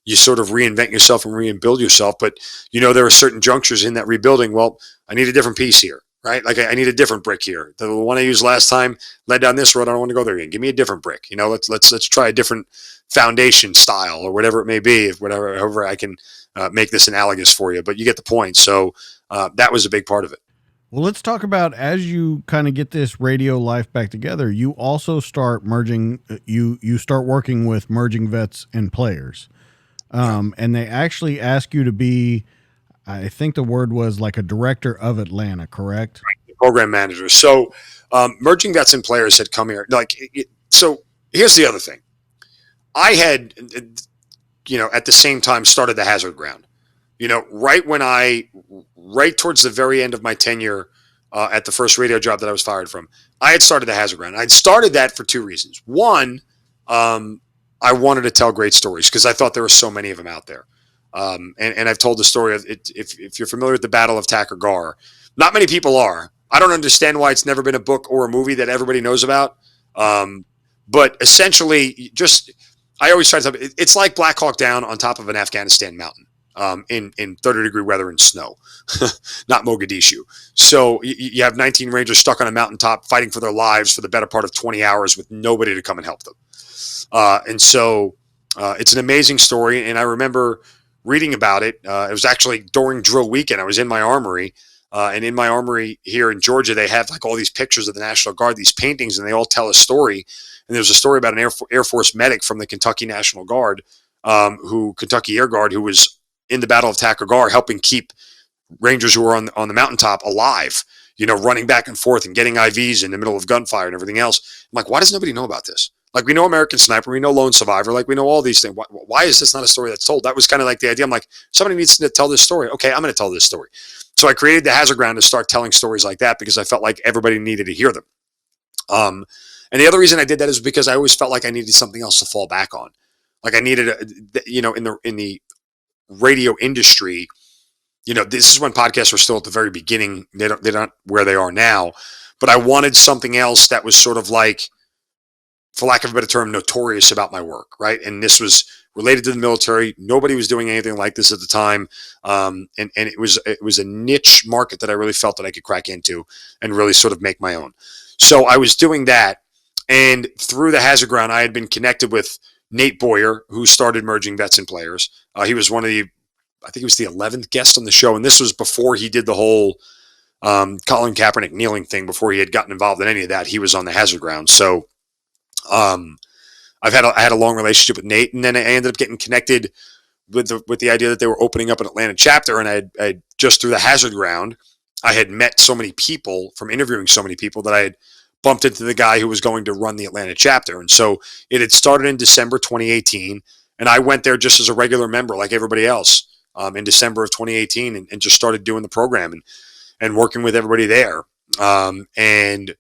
[SPEAKER 2] you sort of reinvent yourself and rebuild yourself. But, there are certain junctures in that rebuilding. Well, I need a different piece here, right? Like I need a different brick here. The one I used last time led down this road. I don't want to go there again. Give me a different brick. Let's try a different foundation style or whatever it may be, however I can make this analogous for you, but you get the point. So that was a big part of it.
[SPEAKER 1] Well, let's talk about, as you kind of get this radio life back together, you also start merging, you start working with merging vets and players. And they actually ask you to be, I think the word was like a director of Atlanta, correct?
[SPEAKER 2] Right, program manager. So merging vets and players had come here. So here's the other thing. I had, at the same time started the Hazard Ground. Right towards the very end of my tenure at the first radio job that I was fired from, I had started the Hazard Ground. I'd started that for two reasons. One, I wanted to tell great stories because I thought there were so many of them out there. And I've told the story of it. If you're familiar with the Battle of Takur Ghar, not many people are. I don't understand why it's never been a book or a movie that everybody knows about. But essentially, I always try to tell people, it's like Black Hawk Down on top of an Afghanistan mountain. In 30-degree weather and snow, not Mogadishu. So you have 19 Rangers stuck on a mountaintop fighting for their lives for the better part of 20 hours with nobody to come and help them. And so it's an amazing story. And I remember reading about it. It was actually during drill weekend. I was in my armory. And in my armory here in Georgia, they have like all these pictures of the National Guard, these paintings, and they all tell a story. And there's a story about an Air Force medic from the Kentucky National Guard, Kentucky Air Guard, who was in the Battle of Takur Ghar, helping keep Rangers who were on the mountaintop alive, running back and forth and getting IVs in the middle of gunfire and everything else. I'm like, why does nobody know about this? Like, we know American Sniper, we know Lone Survivor, like we know all these things. Why is this not a story that's told? That was kind of like the idea. I'm like, somebody needs to tell this story. Okay, I'm going to tell this story. So I created the Hazard Ground to start telling stories like that because I felt like everybody needed to hear them. And the other reason I did that is because I always felt like I needed something else to fall back on. Like I needed, in the radio industry, this is when podcasts were still at the very beginning. They're not where they are now, but I wanted something else that was sort of like, for lack of a better term, notorious about my work, right? And this was related to the military. Nobody was doing anything like this at the time, and it was a niche market that I really felt that I could crack into and really sort of make my own. So I was doing that, and through the Hazard Ground, I had been connected with Nate Boyer, who started merging vets and players. He was one of the, I think he was the 11th guest on the show, and this was before he did the whole Colin Kaepernick kneeling thing. Before he had gotten involved in any of that, he was on the Hazard Ground. So I had a long relationship with Nate, and then I ended up getting connected with the idea that they were opening up an Atlanta chapter, and I just through the hazard round, I had met so many people from interviewing so many people that I had bumped into the guy who was going to run the Atlanta chapter. And so it had started in December 2018, and I went there just as a regular member like everybody else in December of 2018 and just started doing the program and working with everybody there. And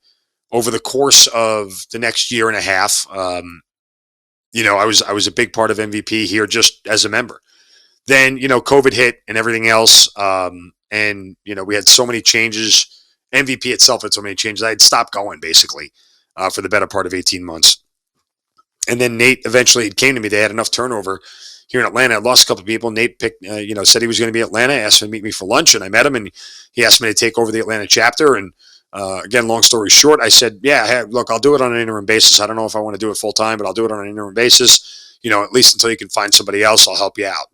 [SPEAKER 2] over the course of the next year and a half, I was a big part of MVP here just as a member. Then, COVID hit and everything else. And we had so many changes. MVP itself had so many changes. I had stopped going basically for the better part of 18 months. And then Nate eventually came to me. They had enough turnover here in Atlanta. I lost a couple of people. Nate picked, said he was going to be in Atlanta, asked him to meet me for lunch, and I met him, and he asked me to take over the Atlanta chapter. And again, long story short, I said, yeah, look, I'll do it on an interim basis. I don't know if I want to do it full time, but I'll do it on an interim basis, at least until you can find somebody else. I'll help you out,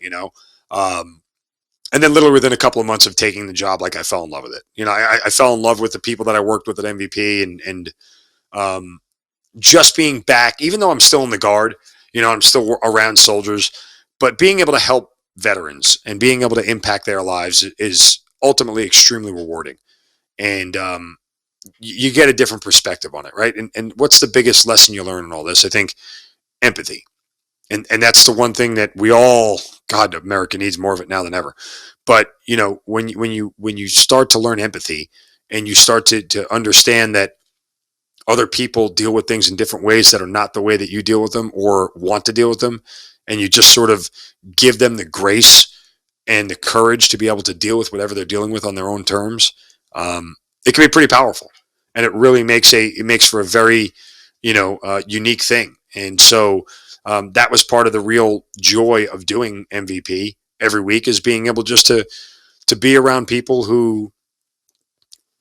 [SPEAKER 2] and then literally within a couple of months of taking the job, like I fell in love with it. I fell in love with the people that I worked with at MVP and just being back, even though I'm still in the Guard, I'm still around soldiers, but being able to help veterans and being able to impact their lives is ultimately extremely rewarding. And you get a different perspective on it, right? And what's the biggest lesson you learn in all this? I think empathy. And that's the one thing that we all, God, America needs more of it now than ever. But when you start to learn empathy and you start to understand that other people deal with things in different ways that are not the way that you deal with them or want to deal with them, and you just sort of give them the grace and the courage to be able to deal with whatever they're dealing with on their own terms, it can be pretty powerful, and it really makes for a very unique thing. And so that was part of the real joy of doing MVP every week, is being able just to be around people who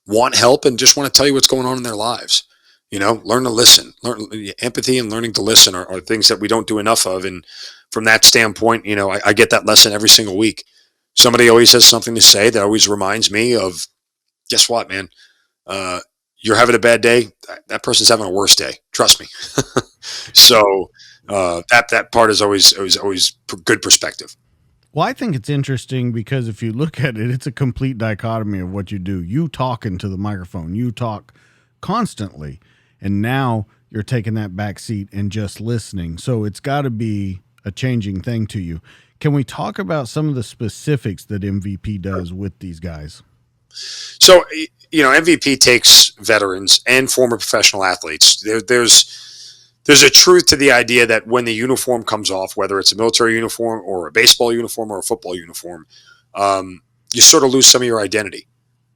[SPEAKER 2] want help and just want to tell you what's going on in their lives. Learn to listen. Empathy and learning to listen are things that we don't do enough of. And from that standpoint, I get that lesson every single week. Somebody always has something to say that always reminds me of, guess what, man? You're having a bad day. That person's having a worse day. Trust me. So that part is always good perspective.
[SPEAKER 1] Well, I think it's interesting because if you look at it, it's a complete dichotomy of what you do. You talk into the microphone. You talk constantly. And now you're taking that back seat and just listening. So it's got to be a changing thing to you. Can we talk about some of the specifics that MVP does with these guys?
[SPEAKER 2] So, MVP takes veterans and former professional athletes. There's a truth to the idea that when the uniform comes off, whether it's a military uniform or a baseball uniform or a football uniform, you sort of lose some of your identity,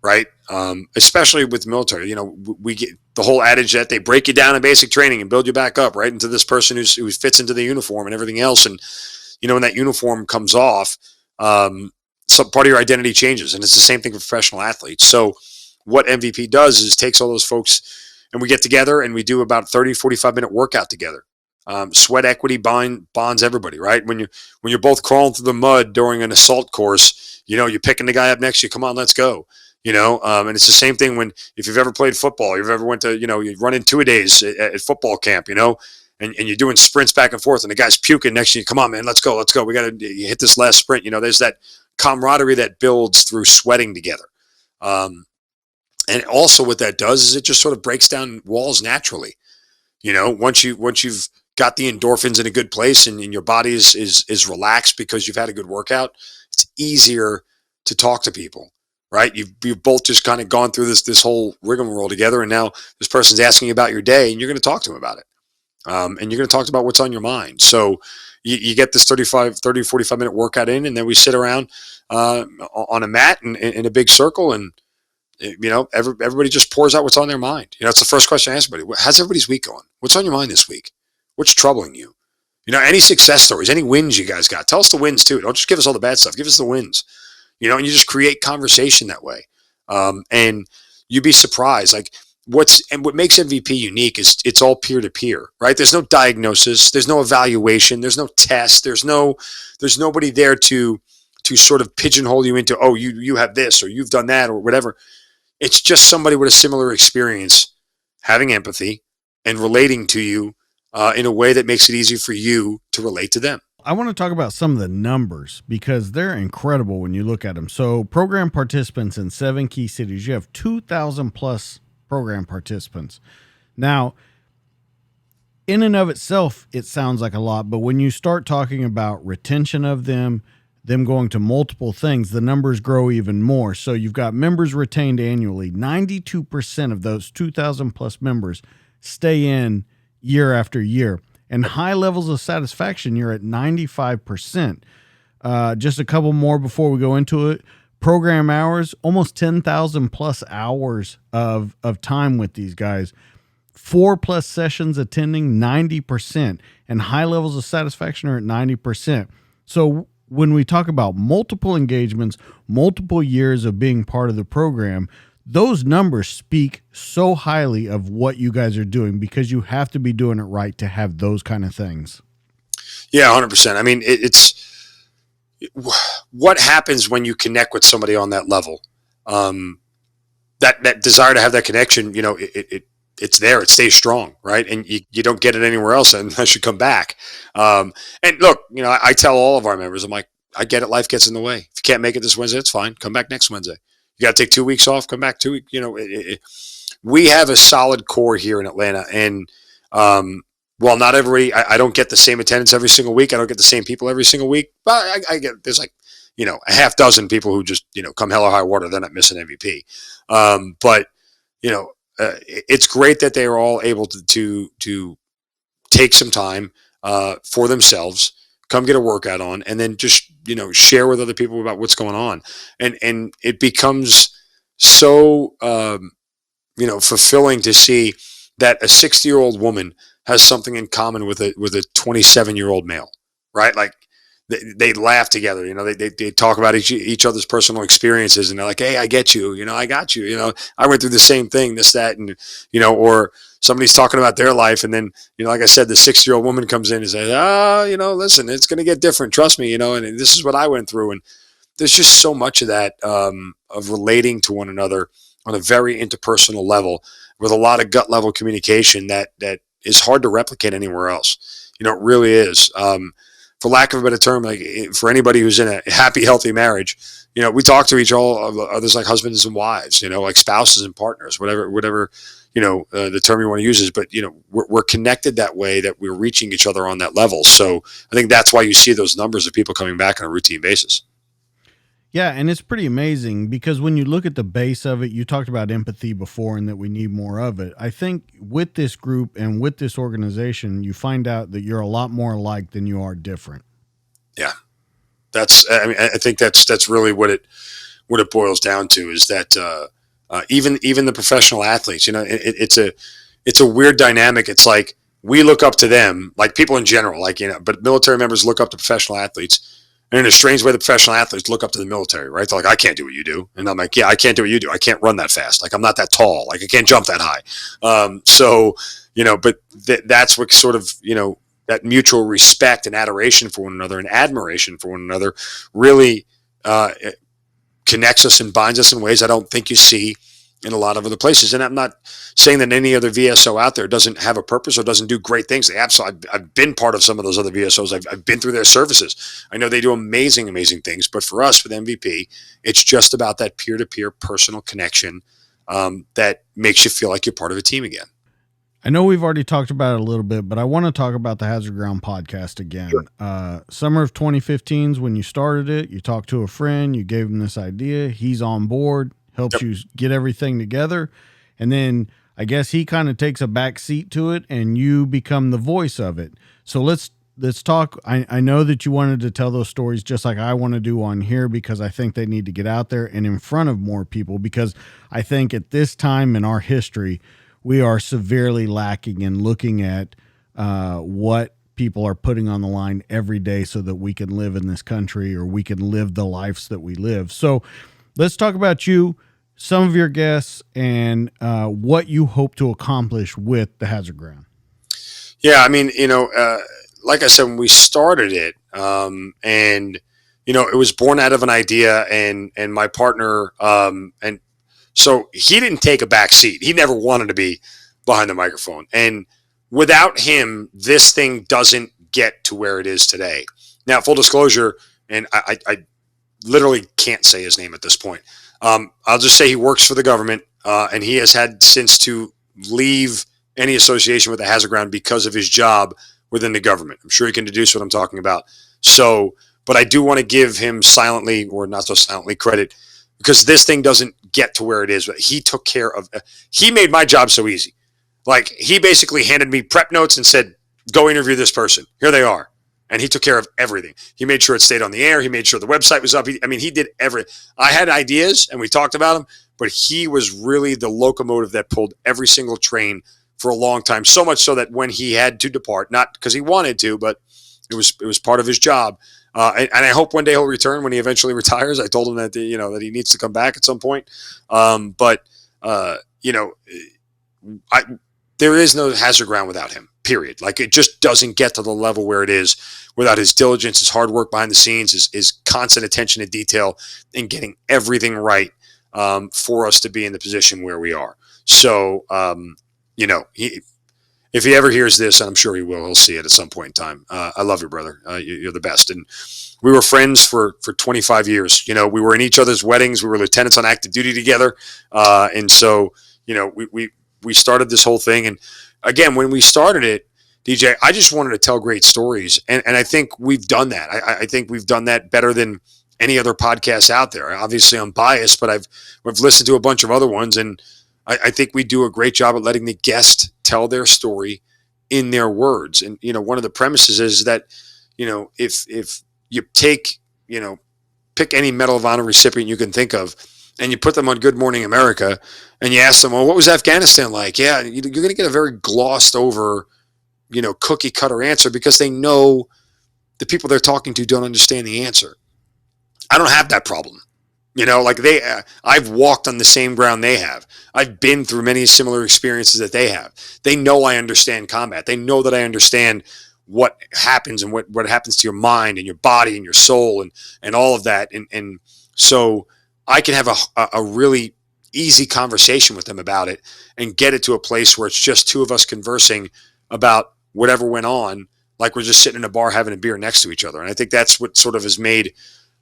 [SPEAKER 2] right? Especially with the military. We get the whole adage that they break you down in basic training and build you back up, right, into this person who fits into the uniform and everything else. And when that uniform comes off, some part of your identity changes, and it's the same thing for professional athletes. So what MVP does is takes all those folks and we get together and we do about 30, 45-minute workout together. Sweat equity bonds everybody, right? When you're both crawling through the mud during an assault course, you're picking the guy up next to you. Come on, let's go. And it's the same thing if you've ever played football, you've ever went to, you run in 2-a-days at football camp, and you're doing sprints back and forth and the guy's puking next to you. Come on, man, let's go. We got to hit this last sprint. There's that camaraderie that builds through sweating together. And also what that does is it just sort of breaks down walls naturally. Once you've got the endorphins in a good place and your body is relaxed because you've had a good workout, it's easier to talk to people, right? You've both just kind of gone through this whole rigmarole together, and now this person's asking you about your day and you're going to talk to them about it. And you're going to talk about what's on your mind. So you get this 30, 45-minute workout in, and then we sit around on a mat in a big circle, and everybody just pours out what's on their mind. It's the first question I ask everybody. How's everybody's week going? What's on your mind this week? What's troubling you? Any success stories, any wins you guys got? Tell us the wins too. Don't just give us all the bad stuff. Give us the wins. And you just create conversation that way. And you'd be surprised. What makes MVP unique is it's all peer-to-peer, right? There's no diagnosis. There's no evaluation. There's no test. There's nobody there to sort of pigeonhole you into, oh, you have this or you've done that or whatever. It's just somebody with a similar experience having empathy and relating to you in a way that makes it easy for you to relate to them.
[SPEAKER 1] I want to talk about some of the numbers because they're incredible when you look at them. So, program participants in 7 key cities, you have 2,000 plus program participants. Now, in and of itself, it sounds like a lot, but when you start talking about retention of them going to multiple things, the numbers grow even more. So, you've got members retained annually. 92% of those 2,000 plus members stay in year after year. And high levels of satisfaction, you're at 95%. Just a couple more before we go into it. Program hours, almost 10,000 plus hours of time with these guys. 4+ sessions attending, 90%. And high levels of satisfaction are at 90%. So when we talk about multiple engagements, multiple years of being part of the program, those numbers speak so highly of what you guys are doing because you have to be doing it right to have those kind of things.
[SPEAKER 2] Yeah, 100%. I mean, it's what happens when you connect with somebody on that level. That desire to have that connection, it's there. It stays strong, right? And you don't get it anywhere else unless you come back. And look, I tell all of our members, I'm like, I get it. Life gets in the way. If you can't make it this Wednesday, it's fine. Come back next Wednesday. You got to take 2 weeks off, come back 2 weeks. We have a solid core here in Atlanta. And while not everybody, I don't get the same attendance every single week. I don't get the same people every single week. But I get, there's like, a half dozen people who just, come hell or high water, they're not missing MVP. But it's great that they are all able to take some time for themselves, come get a workout on, and then just share with other people about what's going on, and it becomes so fulfilling to see that a 60-year-old woman has something in common with a 27-year-old male, right? Like they laugh together, they talk about each other's personal experiences, and they're like, hey, I get you, I got you, I went through the same thing, this, that, and or somebody's talking about their life, and then like I said, the 60-year-old woman comes in and says, listen, it's going to get different, trust me, and this is what I went through. And there's just so much of that, of relating to one another on a very interpersonal level with a lot of gut level communication that is hard to replicate anywhere else. It really is. For lack of a better term, like for anybody who's in a happy, healthy marriage, we talk to each others like husbands and wives, like spouses and partners, whatever, the term you want to use is, but we're connected that way, that we're reaching each other on that level. So I think that's why you see those numbers of people coming back on a routine basis.
[SPEAKER 1] Yeah, and it's pretty amazing because when you look at the base of it, you talked about empathy before and that we need more of it. I think with this group and with this organization, you find out that you're a lot more alike than you are different.
[SPEAKER 2] Yeah. I think that's really what it boils down to, is that even the professional athletes, it's a weird dynamic. It's like we look up to them, like people in general, but military members look up to professional athletes. And in a strange way, the professional athletes look up to the military, right? They're like, I can't do what you do. And I'm like, yeah, I can't do what you do. I can't run that fast. Like, I'm not that tall. Like, I can't jump that high. But that's what sort of, that mutual respect and adoration for one another and admiration for one another really connects us and binds us in ways I don't think you see in a lot of other places. And I'm not saying that any other VSO out there doesn't have a purpose or doesn't do great things. They absolutely, I've been part of some of those other VSOs. I've been through their services. I know they do amazing, amazing things. But for us, with MVP, it's just about that peer-to-peer personal connection that makes you feel like you're part of a team again.
[SPEAKER 1] I know we've already talked about it a little bit, but I want to talk about the Hazard Ground podcast again. Sure. Summer of 2015 is when you started it. You talked to a friend. You gave him this idea. He's on board. Helps you get everything together. And then I guess he kind of takes a back seat to it and you become the voice of it. So let's talk. I know that you wanted to tell those stories just like I want to do on here, because I think they need to get out there and in front of more people, because I think at this time in our history, we are severely lacking in looking at what people are putting on the line every day so that we can live in this country, or we can live the lives that we live. So let's talk about you, some of your guests, and what you hope to accomplish with the Hazard Ground.
[SPEAKER 2] Yeah, I mean, like I said, when we started it, and it was born out of an idea, and my partner, and so he didn't take a back seat. He never wanted to be behind the microphone, and without him, this thing doesn't get to where it is today. Now, full disclosure, and I literally can't say his name at this point. I'll just say he works for the government, and he has had since to leave any association with the hazard ground because of his job within the government. I'm sure he can deduce what I'm talking about. So, but I do want to give him silently or not so silently credit because this thing doesn't get to where it is. But he took care of. He made my job so easy. Like he basically handed me prep notes and said, "Go interview this person. Here they are." And he took care of everything. He made sure it stayed on the air. He made sure the website was up. He did everything. I had ideas and we talked about them, but he was really the locomotive that pulled every single train for a long time. So much so that when he had to depart, not because he wanted to, but it was part of his job. And I hope one day he'll return when he eventually retires. I told him that that he needs to come back at some point. There is no hazard ground without him. Period. Like it just doesn't get to the level where it is without his diligence, his hard work behind the scenes, his constant attention to detail, and getting everything right for us to be in the position where we are. So, if he ever hears this, and I'm sure he will, he'll see it at some point in time. I love you, brother. You're the best. And we were friends for 25 years. We were in each other's weddings. We were lieutenants on active duty together. And so, we started this whole thing. And again, when we started it, DJ, I just wanted to tell great stories. And I think we've done that. I think we've done that better than any other podcast out there. Obviously, I'm biased, but I've listened to a bunch of other ones. And I think we do a great job at letting the guest tell their story in their words. And, one of the premises is that, if you take, pick any Medal of Honor recipient you can think of, and you put them on Good Morning America, and you ask them, well, what was Afghanistan like? Yeah, you're going to get a very glossed over, cookie cutter answer because they know the people they're talking to don't understand the answer. I don't have that problem. I've walked on the same ground they have. I've been through many similar experiences that they have. They know I understand combat. They know that I understand what happens and what happens to your mind and your body and your soul and all of that. And so I can have a really easy conversation with them about it and get it to a place where it's just two of us conversing about whatever went on, like we're just sitting in a bar having a beer next to each other. And I think that's what sort of has made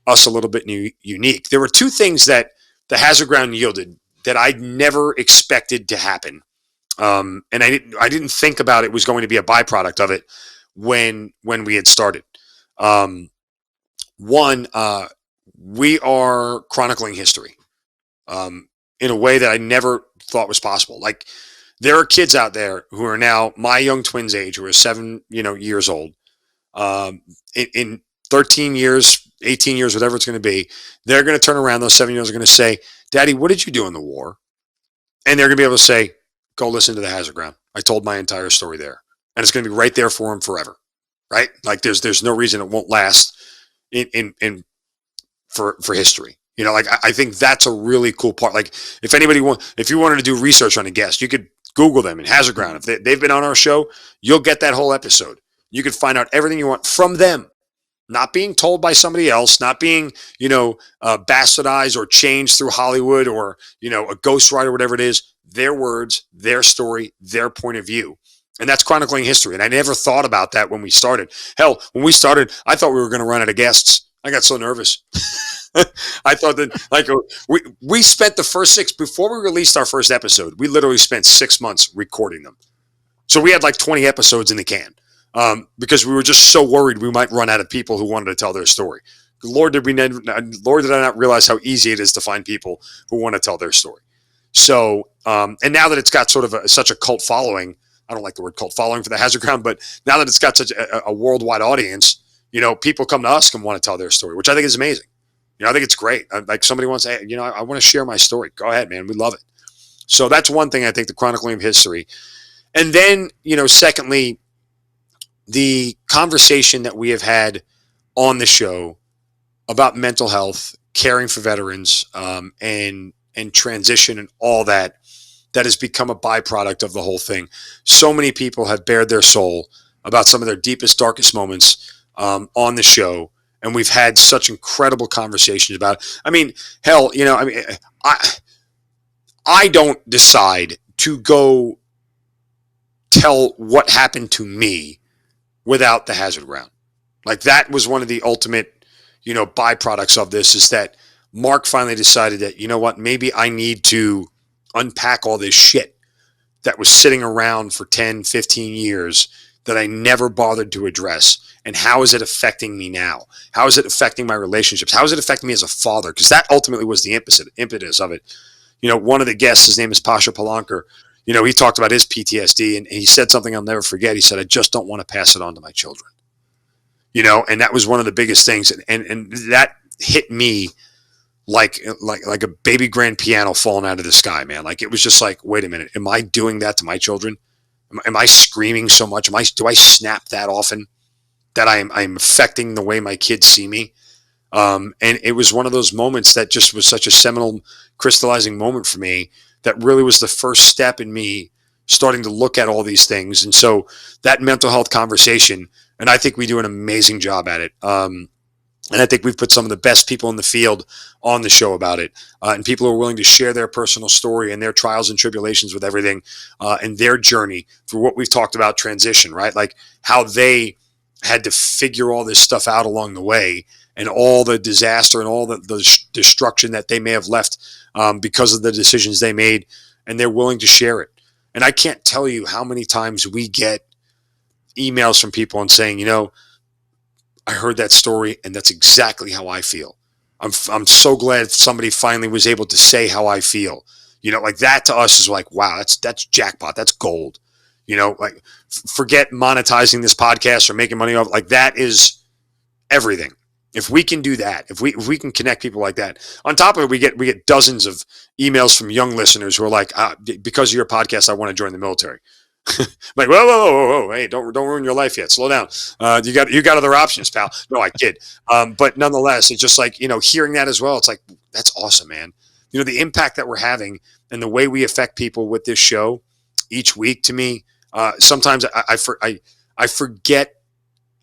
[SPEAKER 2] us a little bit unique. There were two things that the hazard ground yielded that I never expected to happen. And I didn't think about it was going to be a byproduct of it when we had started. One, we are chronicling history in a way that I never thought was possible. Like there are kids out there who are now my young twins' age, who are 7 years old. In 13 years, 18 years, whatever it's going to be, they're going to turn around. Those 7-year-olds are going to say, "Daddy, what did you do in the war?" And they're going to be able to say, "Go listen to the hazard ground. I told my entire story there," and it's going to be right there for them forever. Right? Like there's no reason it won't last for history. I think that's a really cool part. Like if you wanted to do research on a guest, you could Google them in hazard ground. If they've been on our show, you'll get that whole episode. You could find out everything you want from them. Not being told by somebody else, not being, bastardized or changed through Hollywood or, a ghostwriter, whatever it is, their words, their story, their point of view. And that's chronicling history. And I never thought about that when we started. Hell, when we started, I thought we were going to run out of guests. I got so nervous. I thought that we spent the first before we released our first episode, we literally spent 6 months recording them. So we had like 20 episodes in the can. Because we were just so worried we might run out of people who wanted to tell their story. Lord, did I not realize how easy it is to find people who want to tell their story. So, and now that it's got sort of such a cult following, I don't like the word cult following for the hazard ground, but now that it's got such a worldwide audience, people come to us and want to tell their story, which I think is amazing. I think it's great. Like somebody wants to, hey, I want to share my story. Go ahead, man. We love it. So that's one thing I think, the chronicling of history. And then, secondly, the conversation that we have had on the show about mental health, caring for veterans, and transition and all that has become a byproduct of the whole thing. So many people have bared their soul about some of their deepest, darkest moments on the show. And we've had such incredible conversations about it. I mean, hell, I don't decide to go tell what happened to me without the hazard ground. Like that was one of the ultimate, byproducts of this is that Mark finally decided that, you know what, maybe I need to unpack all this shit that was sitting around for 10, 15 years that I never bothered to address. And how is it affecting me now? How is it affecting my relationships? How is it affecting me as a father? Because that ultimately was the impetus of it. One of the guests, his name is Pasha Palanker, he talked about his PTSD and he said something I'll never forget. He said, I just don't want to pass it on to my children. And that was one of the biggest things. And that hit me like a baby grand piano falling out of the sky, man. Like it was just like, wait a minute, am I doing that to my children? Am I screaming so much? Do I snap that often that I'm affecting the way my kids see me? And it was one of those moments that just was such a seminal, crystallizing moment for me that really was the first step in me starting to look at all these things. And so that mental health conversation, and I think we do an amazing job at it. And I think we've put some of the best people in the field on the show about it. And people who are willing to share their personal story and their trials and tribulations with everything and their journey through what we've talked about transition, right? Like how they had to figure all this stuff out along the way and all the disaster and all the destruction that they may have left because of the decisions they made, and they're willing to share it. And I can't tell you how many times we get emails from people and saying, I heard that story and that's exactly how I feel. I'm so glad somebody finally was able to say how I feel. Like that to us is like, wow, that's jackpot. That's gold. Like forget monetizing this podcast or making money off. Like that is everything. If we can do that, if we can connect people like that, on top of it, we get dozens of emails from young listeners who are like, because of your podcast, I want to join the military. Like, whoa, hey, don't ruin your life yet. Slow down. You got other options, pal. No, I kid. But nonetheless, it's just like, hearing that as well. It's like, that's awesome, man. The impact that we're having and the way we affect people with this show each week, to me, sometimes I forget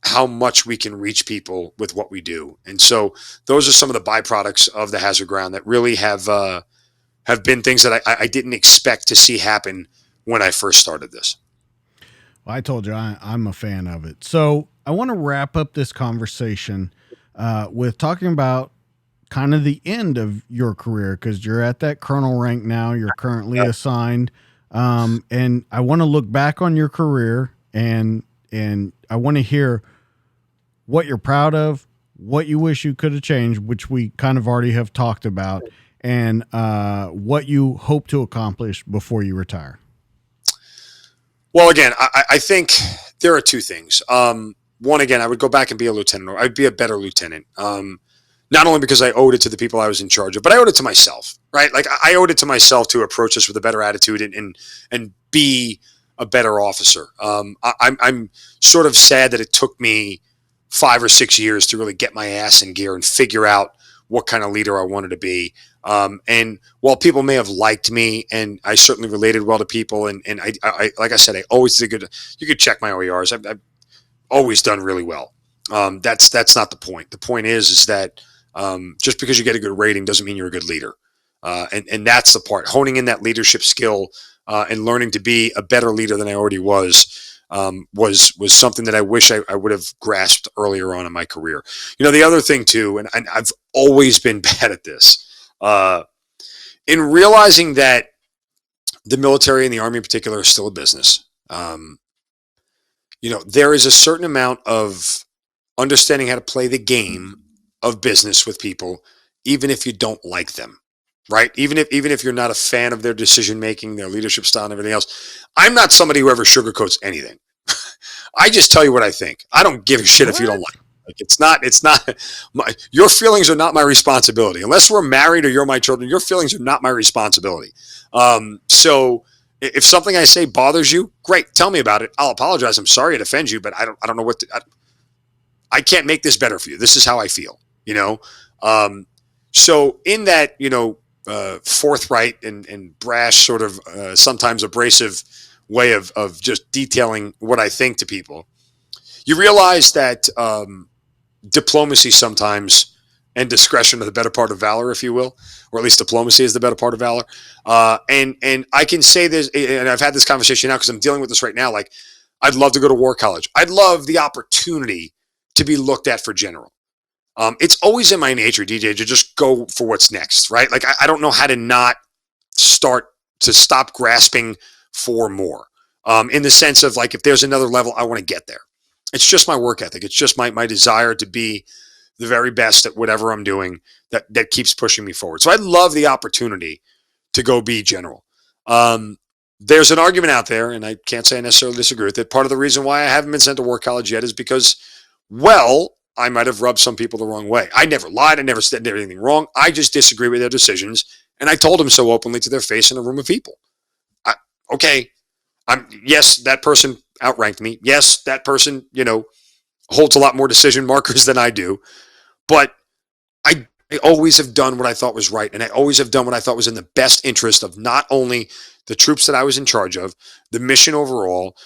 [SPEAKER 2] how much we can reach people with what we do. And so those are some of the byproducts of the Hazard Ground that really have been things that I didn't expect to see happen when I first started this.
[SPEAKER 1] Well, I told you I'm a fan of it. So I want to wrap up this conversation with talking about kind of the end of your career, because you're at that colonel rank now. You're currently assigned. And I want to look back on your career and I want to hear what you're proud of, what you wish you could have changed, which we kind of already have talked about, and what you hope to accomplish before you retire.
[SPEAKER 2] Well, again, I think there are two things. One, again, I would go back and be a lieutenant, or I'd be a better lieutenant. Not only because I owed it to the people I was in charge of, but I owed it to myself, right? Like I owed it to myself to approach this with a better attitude and be a better officer. I'm sort of sad that it took me 5 or 6 years to really get my ass in gear and figure out what kind of leader I wanted to be. And while people may have liked me, and I certainly related well to people, and I like I said, I always did good. You could check my OERs. I've always done really well. That's not the point. The point is that just because you get a good rating doesn't mean you're a good leader. And that's the part. Honing in that leadership skill and learning to be a better leader than I already was something that I wish I would have grasped earlier on in my career. The other thing too, and I've always been bad at this, in realizing that the military and the Army in particular are still a business. There is a certain amount of understanding how to play the game of business with people, even if you don't like them. Right? Even if you're not a fan of their decision making, their leadership style, and everything else. I'm not somebody who ever sugarcoats anything. I just tell you what I think. I don't give a shit if you don't like it. Like it's not your feelings are not my responsibility. Unless we're married or you're my children, your feelings are not my responsibility. So if something I say bothers you, great, tell me about it. I'll apologize. I'm sorry it offends you, but I don't know what I can't make this better for you. This is how I feel, So in that, forthright and brash, sort of sometimes abrasive way of just detailing what I think to people, you realize that diplomacy sometimes and discretion are the better part of valor, if you will, or at least diplomacy is the better part of valor. And I can say this, and I've had this conversation now because I'm dealing with this right now. Like, I'd love to go to war college. I'd love the opportunity to be looked at for general. It's always in my nature, DJ, to just go for what's next, right? Like I don't know how to not stop grasping for more. In the sense of like, if there's another level, I want to get there. It's just my work ethic. It's just my desire to be the very best at whatever I'm doing that keeps pushing me forward. So I love the opportunity to go be general. There's an argument out there, and I can't say I necessarily disagree with it. Part of the reason why I haven't been sent to war college yet is because, well, I might have rubbed some people the wrong way. I never lied. I never said anything wrong. I just disagree with their decisions, and I told them so openly to their face in a room of people. Okay, yes, that person outranked me. Yes, that person, holds a lot more decision markers than I do. But I always have done what I thought was right, and I always have done what I thought was in the best interest of not only the troops that I was in charge of, the mission overall,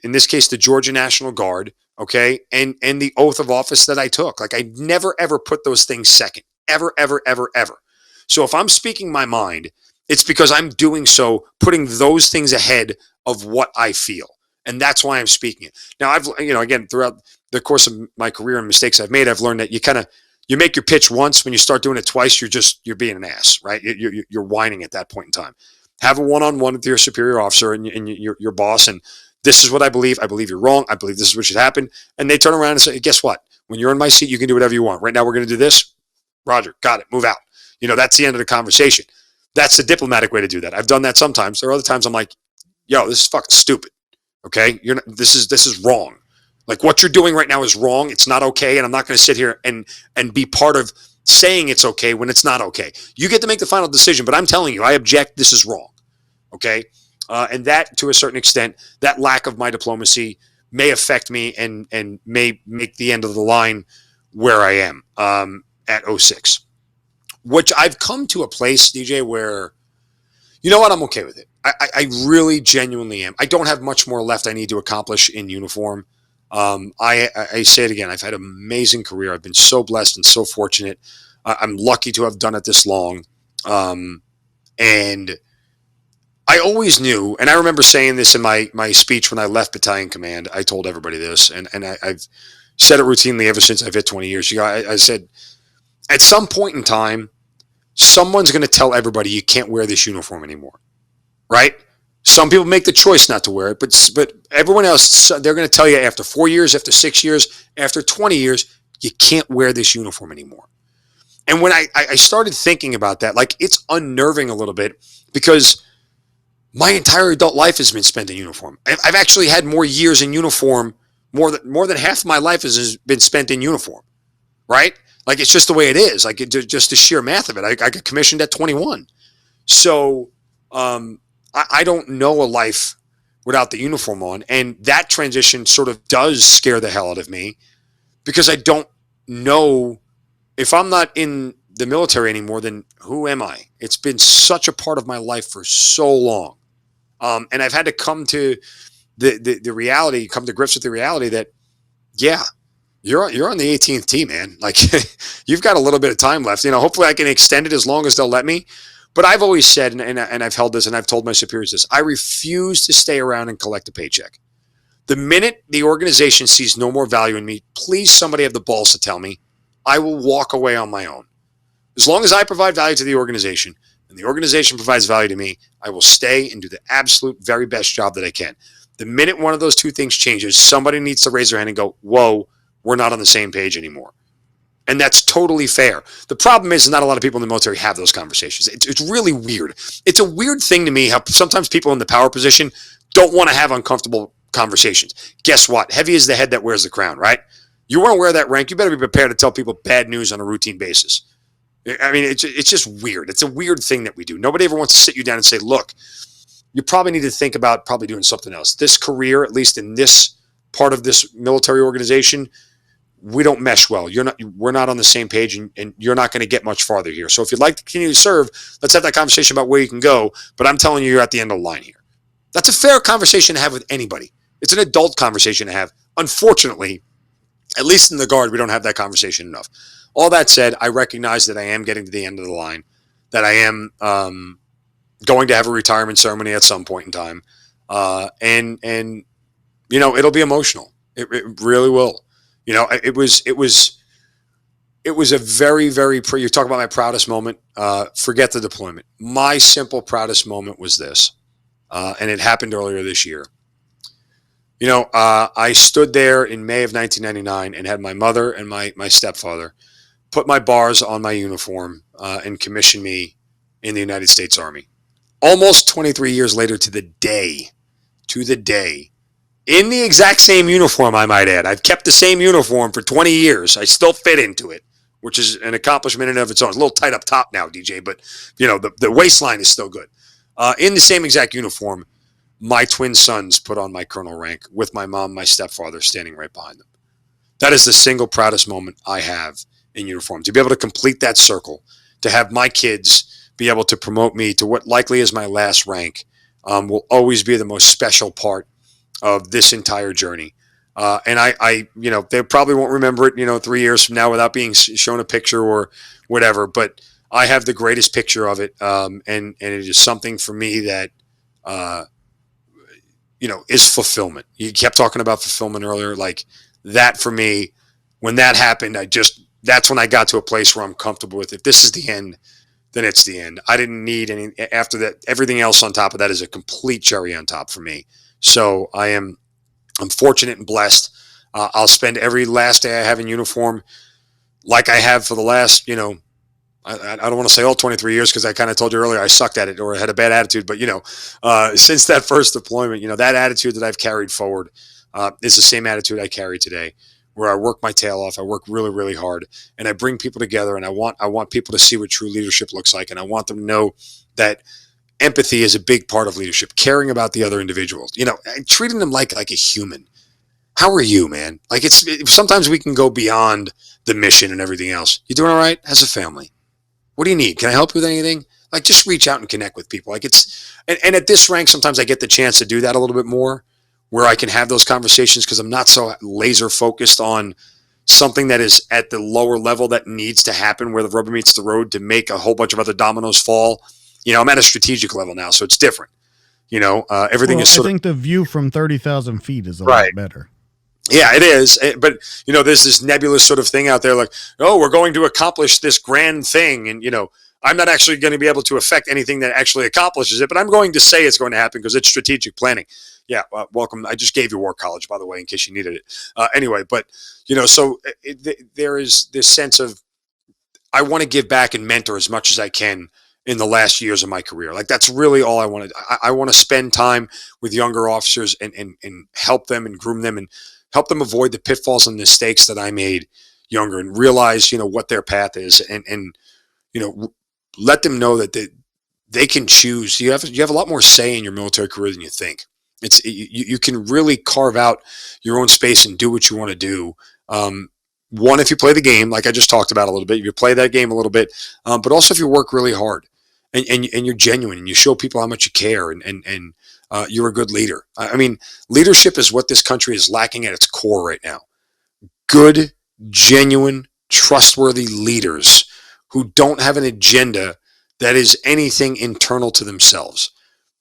[SPEAKER 2] in this case, the Georgia National Guard, okay, and the oath of office that I took. Like, I never, ever put those things second. Ever, ever, ever, ever. So if I'm speaking my mind, it's because I'm doing so, putting those things ahead of what I feel. And that's why I'm speaking it. Now, I've, again, throughout the course of my career and mistakes I've made, I've learned that you make your pitch once. When you start doing it twice, you're being an ass, right? You're whining at that point in time. Have a one-on-one with your superior officer and your boss, and this is what I believe. I believe you're wrong. I believe this is what should happen. And they turn around and say, guess what? When you're in my seat, you can do whatever you want. Right now, we're going to do this. Roger, got it. Move out. That's the end of the conversation. That's the diplomatic way to do that. I've done that sometimes. There are other times I'm like, yo, this is fucking stupid. Okay? This is wrong. Like, what you're doing right now is wrong. It's not okay. And I'm not going to sit here and be part of saying it's okay when it's not okay. You get to make the final decision, but I'm telling you, I object. This is wrong. Okay? And that, to a certain extent, that lack of my diplomacy may affect me and may make the end of the line where I am at 06. Which I've come to a place, DJ, where, you know what, I'm okay with it. I really genuinely am. I don't have much more left I need to accomplish in uniform. I say it again, I've had an amazing career. I've been so blessed and so fortunate. I'm lucky to have done it this long. And I always knew, and I remember saying this in my speech when I left Battalion Command. I told everybody this, and I've said it routinely ever since I've hit 20 years. I said, at some point in time, someone's going to tell everybody you can't wear this uniform anymore, right? Some people make the choice not to wear it, but everyone else, they're going to tell you after 4 years, after 6 years, after 20 years, you can't wear this uniform anymore. And when I started thinking about that, like, it's unnerving a little bit, because my entire adult life has been spent in uniform. I've actually had more years in uniform, more than half of my life has been spent in uniform, right? Like, it's just the way it is. Like, just the sheer math of it. I got commissioned at 21. So I don't know a life without the uniform on. And that transition sort of does scare the hell out of me, because I don't know, if I'm not in the military anymore, then who am I? It's been such a part of my life for so long. And I've had to come to the reality, come to grips with the reality that, yeah, you're on the 18th tee, man. Like, you've got a little bit of time left. Hopefully I can extend it as long as they'll let me. But I've always said, and I've held this, and I've told my superiors this, I refuse to stay around and collect a paycheck. The minute the organization sees no more value in me, please somebody have the balls to tell me. I will walk away on my own. As long as I provide value to the organization and the organization provides value to me, I will stay and do the absolute very best job that I can. The minute one of those two things changes, somebody needs to raise their hand and go, whoa, we're not on the same page anymore. And that's totally fair. The problem is not a lot of people in the military have those conversations. It's really weird. It's a weird thing to me how sometimes people in the power position don't want to have uncomfortable conversations. Guess what? Heavy is the head that wears the crown, right? You want to wear that rank, you better be prepared to tell people bad news on a routine basis. I mean, it's just weird. It's a weird thing that we do. Nobody ever wants to sit you down and say, look, you probably need to think about probably doing something else. This career, at least in this part of this military organization, we don't mesh well. We're not on the same page, and you're not going to get much farther here. So if you'd like to continue to serve, let's have that conversation about where you can go. But I'm telling you, you're at the end of the line here. That's a fair conversation to have with anybody. It's an adult conversation to have. Unfortunately, at least in the Guard, we don't have that conversation enough. All that said, I recognize that I am getting to the end of the line, that I am going to have a retirement ceremony at some point in time. And it'll be emotional. It really will. It was a very, very, you talk about my proudest moment. Forget the deployment. My simple proudest moment was this. And it happened earlier this year. I stood there in May of 1999 and had my mother and my stepfather put my bars on my uniform and commission me in the United States Army. Almost 23 years later to the day, in the exact same uniform, I might add. I've kept the same uniform for 20 years. I still fit into it, which is an accomplishment in and of its own. It's a little tight up top now, DJ, but the waistline is still good. In the same exact uniform, my twin sons put on my colonel rank with my mom, my stepfather standing right behind them. That is the single proudest moment I have in uniform. To be able to complete that circle, to have my kids be able to promote me to what likely is my last rank, will always be the most special part of this entire journey. And they probably won't remember it, 3 years from now without being shown a picture or whatever, but I have the greatest picture of it. And it is something for me that, is fulfillment. You kept talking about fulfillment earlier. Like that for me, when that happened, that's when I got to a place where I'm comfortable with it. If this is the end, then it's the end. I didn't need any after that. Everything else on top of that is a complete cherry on top for me. So I'm fortunate and blessed. I'll spend every last day I have in uniform like I have for the last, I don't want to say all 23 years because I kind of told you earlier I sucked at it or had a bad attitude. But, since that first deployment, that attitude that I've carried forward is the same attitude I carry today, where I work my tail off. I work really, really hard, and I bring people together, and I want people to see what true leadership looks like, and I want them to know that empathy is a big part of leadership, caring about the other individuals, treating them like a human. How are you, man? Like sometimes we can go beyond the mission and everything else. You doing all right as a family? What do you need? Can I help you with anything? Like just reach out and connect with people. Like and at this rank, sometimes I get the chance to do that a little bit more, where I can have those conversations because I'm not so laser focused on something that is at the lower level that needs to happen where the rubber meets the road to make a whole bunch of other dominoes fall. I'm at a strategic level now, so it's different. Everything is sort of.
[SPEAKER 1] I think the view from 30,000 feet is a lot better.
[SPEAKER 2] Yeah, it is. But, there's this nebulous sort of thing out there like, oh, we're going to accomplish this grand thing. And, I'm not actually going to be able to affect anything that actually accomplishes it, but I'm going to say it's going to happen because it's strategic planning. Yeah, welcome. I just gave you War College, by the way, in case you needed it. Anyway, but, so there is this sense of I want to give back and mentor as much as I can in the last years of my career. Like that's really all I wanted. I want to spend time with younger officers and help them and groom them and help them avoid the pitfalls and mistakes that I made younger and realize, what their path is and let them know that they can choose. You have a lot more say in your military career than you think. You can really carve out your own space and do what you want to do. One, if you play the game, like I just talked about a little bit, if you play that game a little bit, but also if you work really hard and you're genuine and you show people how much you care and you're a good leader. I mean, leadership is what this country is lacking at its core right now. Good, genuine, trustworthy leaders who don't have an agenda that is anything internal to themselves.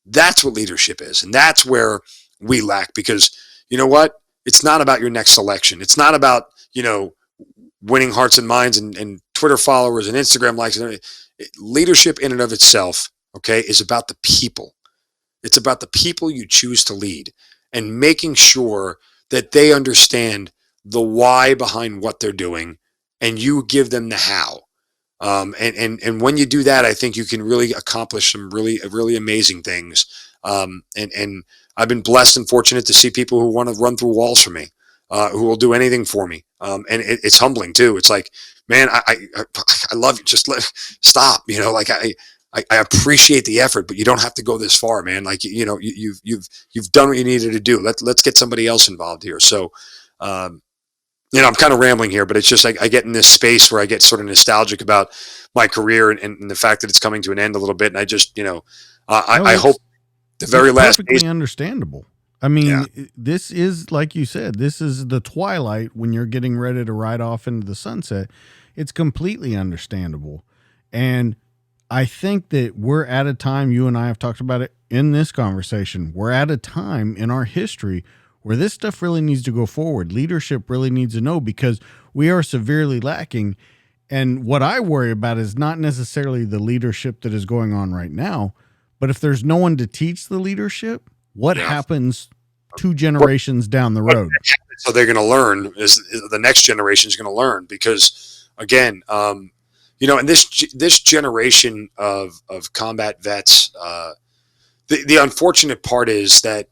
[SPEAKER 2] That's what leadership is. And that's where we lack because you know what? It's not about your next election. It's not about, winning hearts and minds and Twitter followers and Instagram likes. Leadership in and of itself, okay, is about the people. It's about the people you choose to lead and making sure that they understand the why behind what they're doing and you give them the how. And when you do that, I think you can really accomplish some really, really amazing things. And I've been blessed and fortunate to see people who want to run through walls for me, who will do anything for me. And it's humbling too. It's like, man, I love you. Just stop, I appreciate the effort, but you don't have to go this far, man. Like, you've done what you needed to do. Let's get somebody else involved here. So, I'm kind of rambling here, but it's just like I get in this space where I get sort of nostalgic about my career and the fact that it's coming to an end a little bit. And I just, I hope the very last
[SPEAKER 1] perfectly understandable. I mean, This is, like you said, this is the twilight when you're getting ready to ride off into the sunset. It's completely understandable. And I think that we're at a time, you and I have talked about it in this conversation, we're at a time in our history where this stuff really needs to go forward. Leadership really needs to know, because we are severely lacking. And what I worry about is not necessarily the leadership that is going on right now, but if there's no one to teach the leadership, what happens 2 generations down the road?
[SPEAKER 2] So they're going to learn, is the next generation is going to learn, because again, and this generation of combat vets, the unfortunate part is that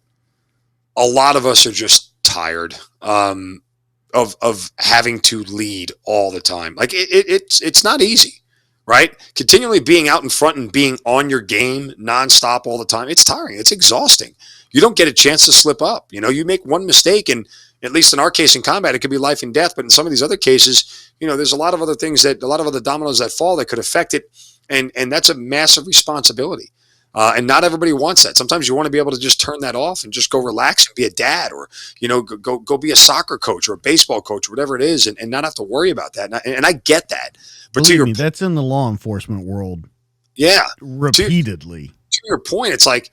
[SPEAKER 2] a lot of us are just tired of having to lead all the time. Like it's not easy, right? Continually being out in front and being on your game nonstop all the time. It's tiring. It's exhausting. You don't get a chance to slip up. You make one mistake, and at least in our case in combat, it could be life and death. But in some of these other cases, there's a lot of other things a lot of other dominoes that fall that could affect it. And that's a massive responsibility. And not everybody wants that. Sometimes you want to be able to just turn that off and just go relax and be a dad, or, go be a soccer coach or a baseball coach or whatever it is, and not have to worry about that. And I get that. But
[SPEAKER 1] Believe me, that's in the law enforcement world.
[SPEAKER 2] Yeah.
[SPEAKER 1] Repeatedly.
[SPEAKER 2] To your point, it's like,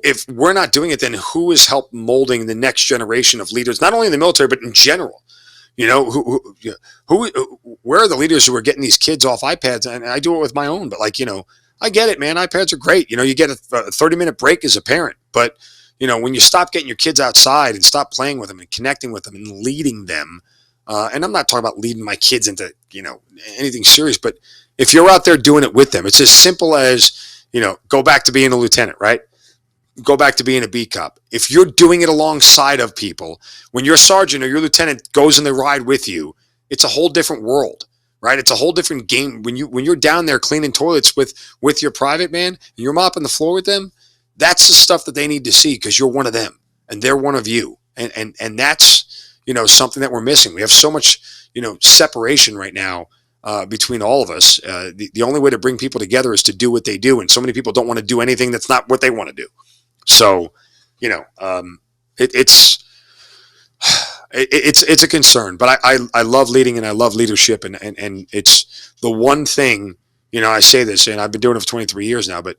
[SPEAKER 2] if we're not doing it, then who is help molding the next generation of leaders, not only in the military, but in general? Where are the leaders who are getting these kids off iPads? And I do it with my own, but I get it, man. iPads are great. You get a 30-minute break as a parent, but when you stop getting your kids outside and stop playing with them and connecting with them and leading them, and I'm not talking about leading my kids into, anything serious, but if you're out there doing it with them, it's as simple as, go back to being a lieutenant, right? Go back to being a beat cop. If you're doing it alongside of people, when your sergeant or your lieutenant goes in the ride with you, it's a whole different world, right? It's a whole different game. When you're down there cleaning toilets with your private, man, and you're mopping the floor with them, that's the stuff that they need to see, because you're one of them and they're one of you. And that's, something that we're missing. We have so much, separation right now between all of us. The only way to bring people together is to do what they do. And so many people don't want to do anything that's not what they want to do. So, it's a concern, but I love leading and I love leadership, and it's the one thing, I say this, and I've been doing it for 23 years now, but,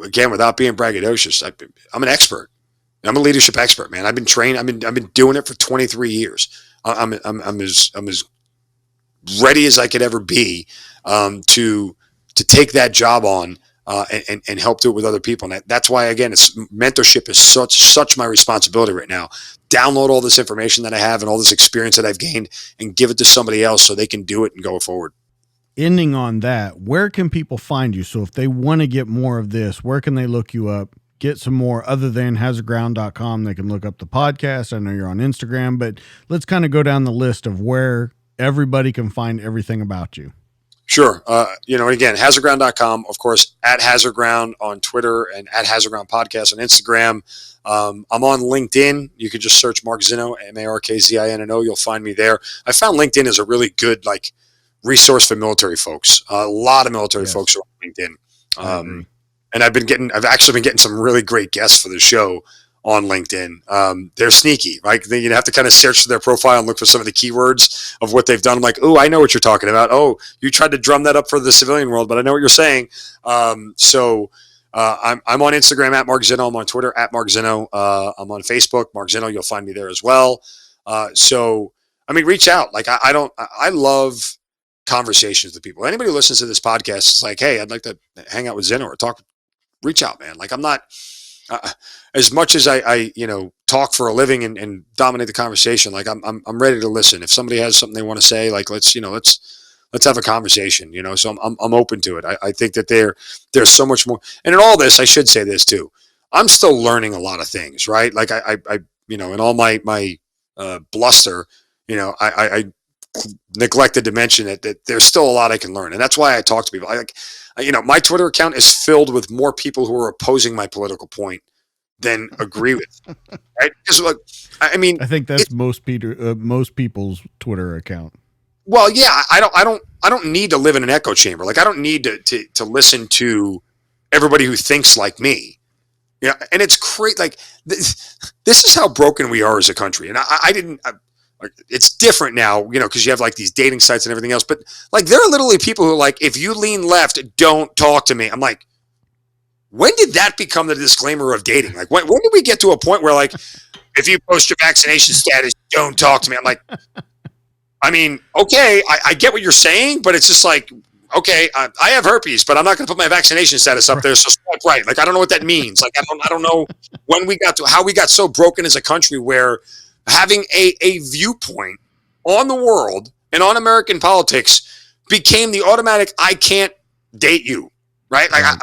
[SPEAKER 2] again, without being braggadocious, I'm an expert. I'm a leadership expert, man. I've been trained. I've been doing it for 23 years. I'm as ready as I could ever be, to take that job on, and help do it with other people. And that's why, again, mentorship is such my responsibility right now. Download all this information that I have and all this experience that I've gained and give it to somebody else so they can do it and go forward.
[SPEAKER 1] Ending on that, where can people find you? So if they want to get more of this, where can they look you up? Get some more other than hazardground.com. They can look up the podcast. I know you're on Instagram, but let's kind of go down the list of where everybody can find everything about you.
[SPEAKER 2] Sure. Again, hazardground.com, of course, at hazardground on Twitter and at hazardground podcast on Instagram. I'm on LinkedIn. You could just search Mark Zinno, MarkZinno. You'll find me there. I found LinkedIn is a really good, resource for military folks. A lot of military folks are on LinkedIn. And I've actually been getting some really great guests for the show on LinkedIn. They're sneaky, right? You have to kind of search for their profile and look for some of the keywords of what they've done. I'm like, oh, I know what you're talking about. Oh, you tried to drum that up for the civilian world, but I know what you're saying. I'm on Instagram at Mark Zinno. I'm on Twitter at Mark Zinno. I'm on Facebook, Mark Zinno. You'll find me there as well. Reach out. I love conversations with people. Anybody who listens to this podcast is like, hey, I'd like to hang out with Zinno or talk. Reach out, man. I'm not, as much as I talk for a living and dominate the conversation, I'm ready to listen. If somebody has something they want to say, let's have a conversation, so I'm open to it. I think that there's so much more. And in all this, I should say this too. I'm still learning a lot of things, right? I in all my bluster, I neglected to mention that there's still a lot I can learn. And that's why I talk to people. My Twitter account is filled with more people who are opposing my political point than agree with, right? Because I
[SPEAKER 1] think that's most people's Twitter account.
[SPEAKER 2] Well, yeah, I don't need to live in an echo chamber. I don't need to listen to everybody who thinks like me. And it's great. This is how broken we are as a country. And it's different now, because you have these dating sites and everything else. But there are literally people who if you lean left, don't talk to me. I'm like, when did that become the disclaimer of dating? Like, when did we get to a point where, like, if you post your vaccination status, don't talk to me? I'm like, I mean, okay, I get what you're saying, but it's just like, okay, I have herpes, but I'm not going to put my vaccination status up there. So swipe right. Like, I don't know what that means. Like, I don't know how we got so broken as a country where having a viewpoint on the world and on American politics became the automatic, I can't date you, right? Like,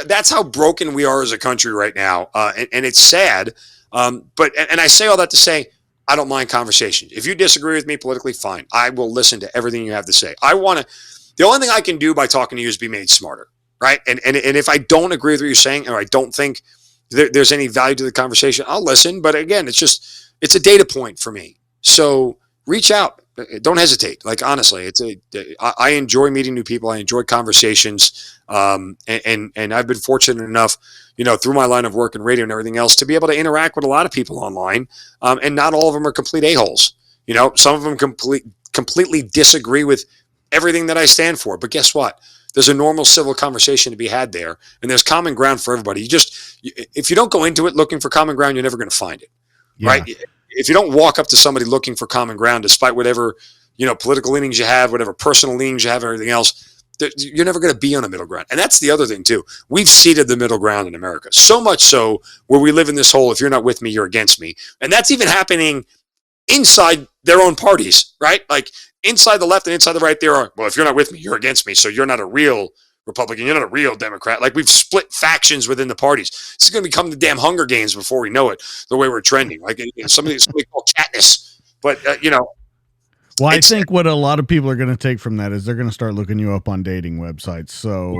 [SPEAKER 2] that's how broken we are as a country right now. And it's sad. But I say all that to say, I don't mind conversation. If you disagree with me politically, fine. I will listen to everything you have to say. The only thing I can do by talking to you is be made smarter, right? And if I don't agree with what you're saying, or I don't think there's any value to the conversation, I'll listen. But again, it's a data point for me. So reach out. Don't hesitate. Like, honestly, I enjoy meeting new people. I enjoy conversations. And I've been fortunate enough, through my line of work and radio and everything else, to be able to interact with a lot of people online. And not all of them are complete a-holes. Some of them completely disagree with everything that I stand for. But guess what? There's a normal civil conversation to be had there. And there's common ground for everybody. If you don't go into it looking for common ground, you're never going to find it. Yeah. Right? If you don't walk up to somebody looking for common ground, despite whatever, political leanings you have, whatever personal leanings you have, and everything else, you're never going to be on a middle ground. And that's the other thing too. We've ceded the middle ground in America, so much so where we live in this whole, if you're not with me, you're against me. And that's even happening inside their own parties, right? Like, inside the left and inside the right, well, if you're not with me, you're against me. So you're not a real Republican. You're not a real Democrat. Like, we've split factions within the parties. This is going to become the damn Hunger Games before we know it, the way we're trending. Like, somebody called Katniss. But,
[SPEAKER 1] Well, I think what a lot of people are going to take from that is they're going to start looking you up on dating websites. So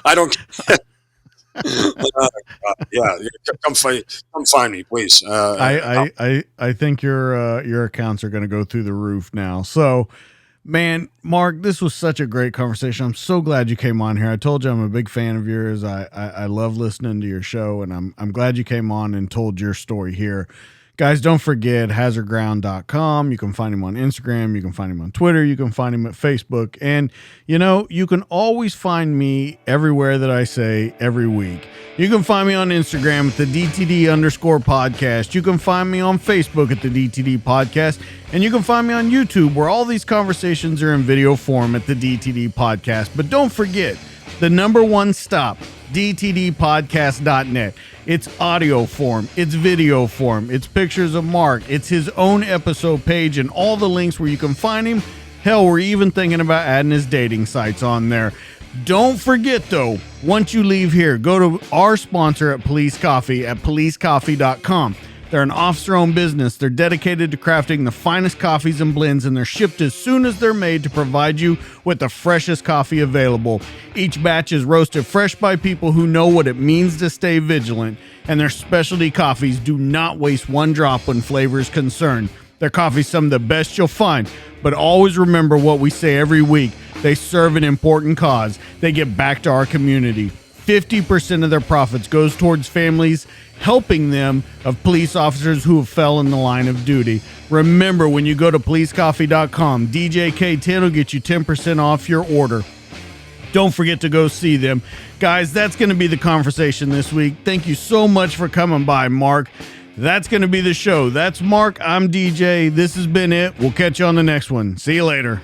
[SPEAKER 2] I don't. Yeah, come find me, please.
[SPEAKER 1] I think your accounts are going to go through the roof now. So, man, Mark, this was such a great conversation. I'm so glad you came on here. I told you I'm a big fan of yours. I love listening to your show, and I'm glad you came on and told your story here. Guys, don't forget hazardground.com. You can find him on Instagram. You can find him on Twitter. You can find him at Facebook. And, you can always find me everywhere that I say every week. You can find me on Instagram at the DTD_podcast. You can find me on Facebook at the DTD podcast. And you can find me on YouTube, where all these conversations are in video form at the DTD podcast. But don't forget, the number one stop, dtdpodcast.net. It's audio form, it's video form, it's pictures of Mark, it's his own episode page, and all the links where you can find him. Hell, we're even thinking about adding his dating sites on there. Don't forget, though, once you leave here, go to our sponsor at Police Coffee at policecoffee.com. They're an officer-owned business. They're dedicated to crafting the finest coffees and blends, and they're shipped as soon as they're made to provide you with the freshest coffee available. Each batch is roasted fresh by people who know what it means to stay vigilant, and their specialty coffees do not waste one drop when flavor is concerned. Their coffee's some of the best you'll find, but always remember what we say every week. They serve an important cause. They give back to our community. 50% of their profits goes towards families, helping them of police officers who have fell in the line of duty. Remember, when you go to policecoffee.com, DJ K10 will get you 10% off your order. Don't forget to go see them. Guys, that's going to be the conversation this week. Thank you so much for coming by, Mark. That's going to be the show. That's Mark. I'm DJ. This has been it. We'll catch you on the next one. See you later.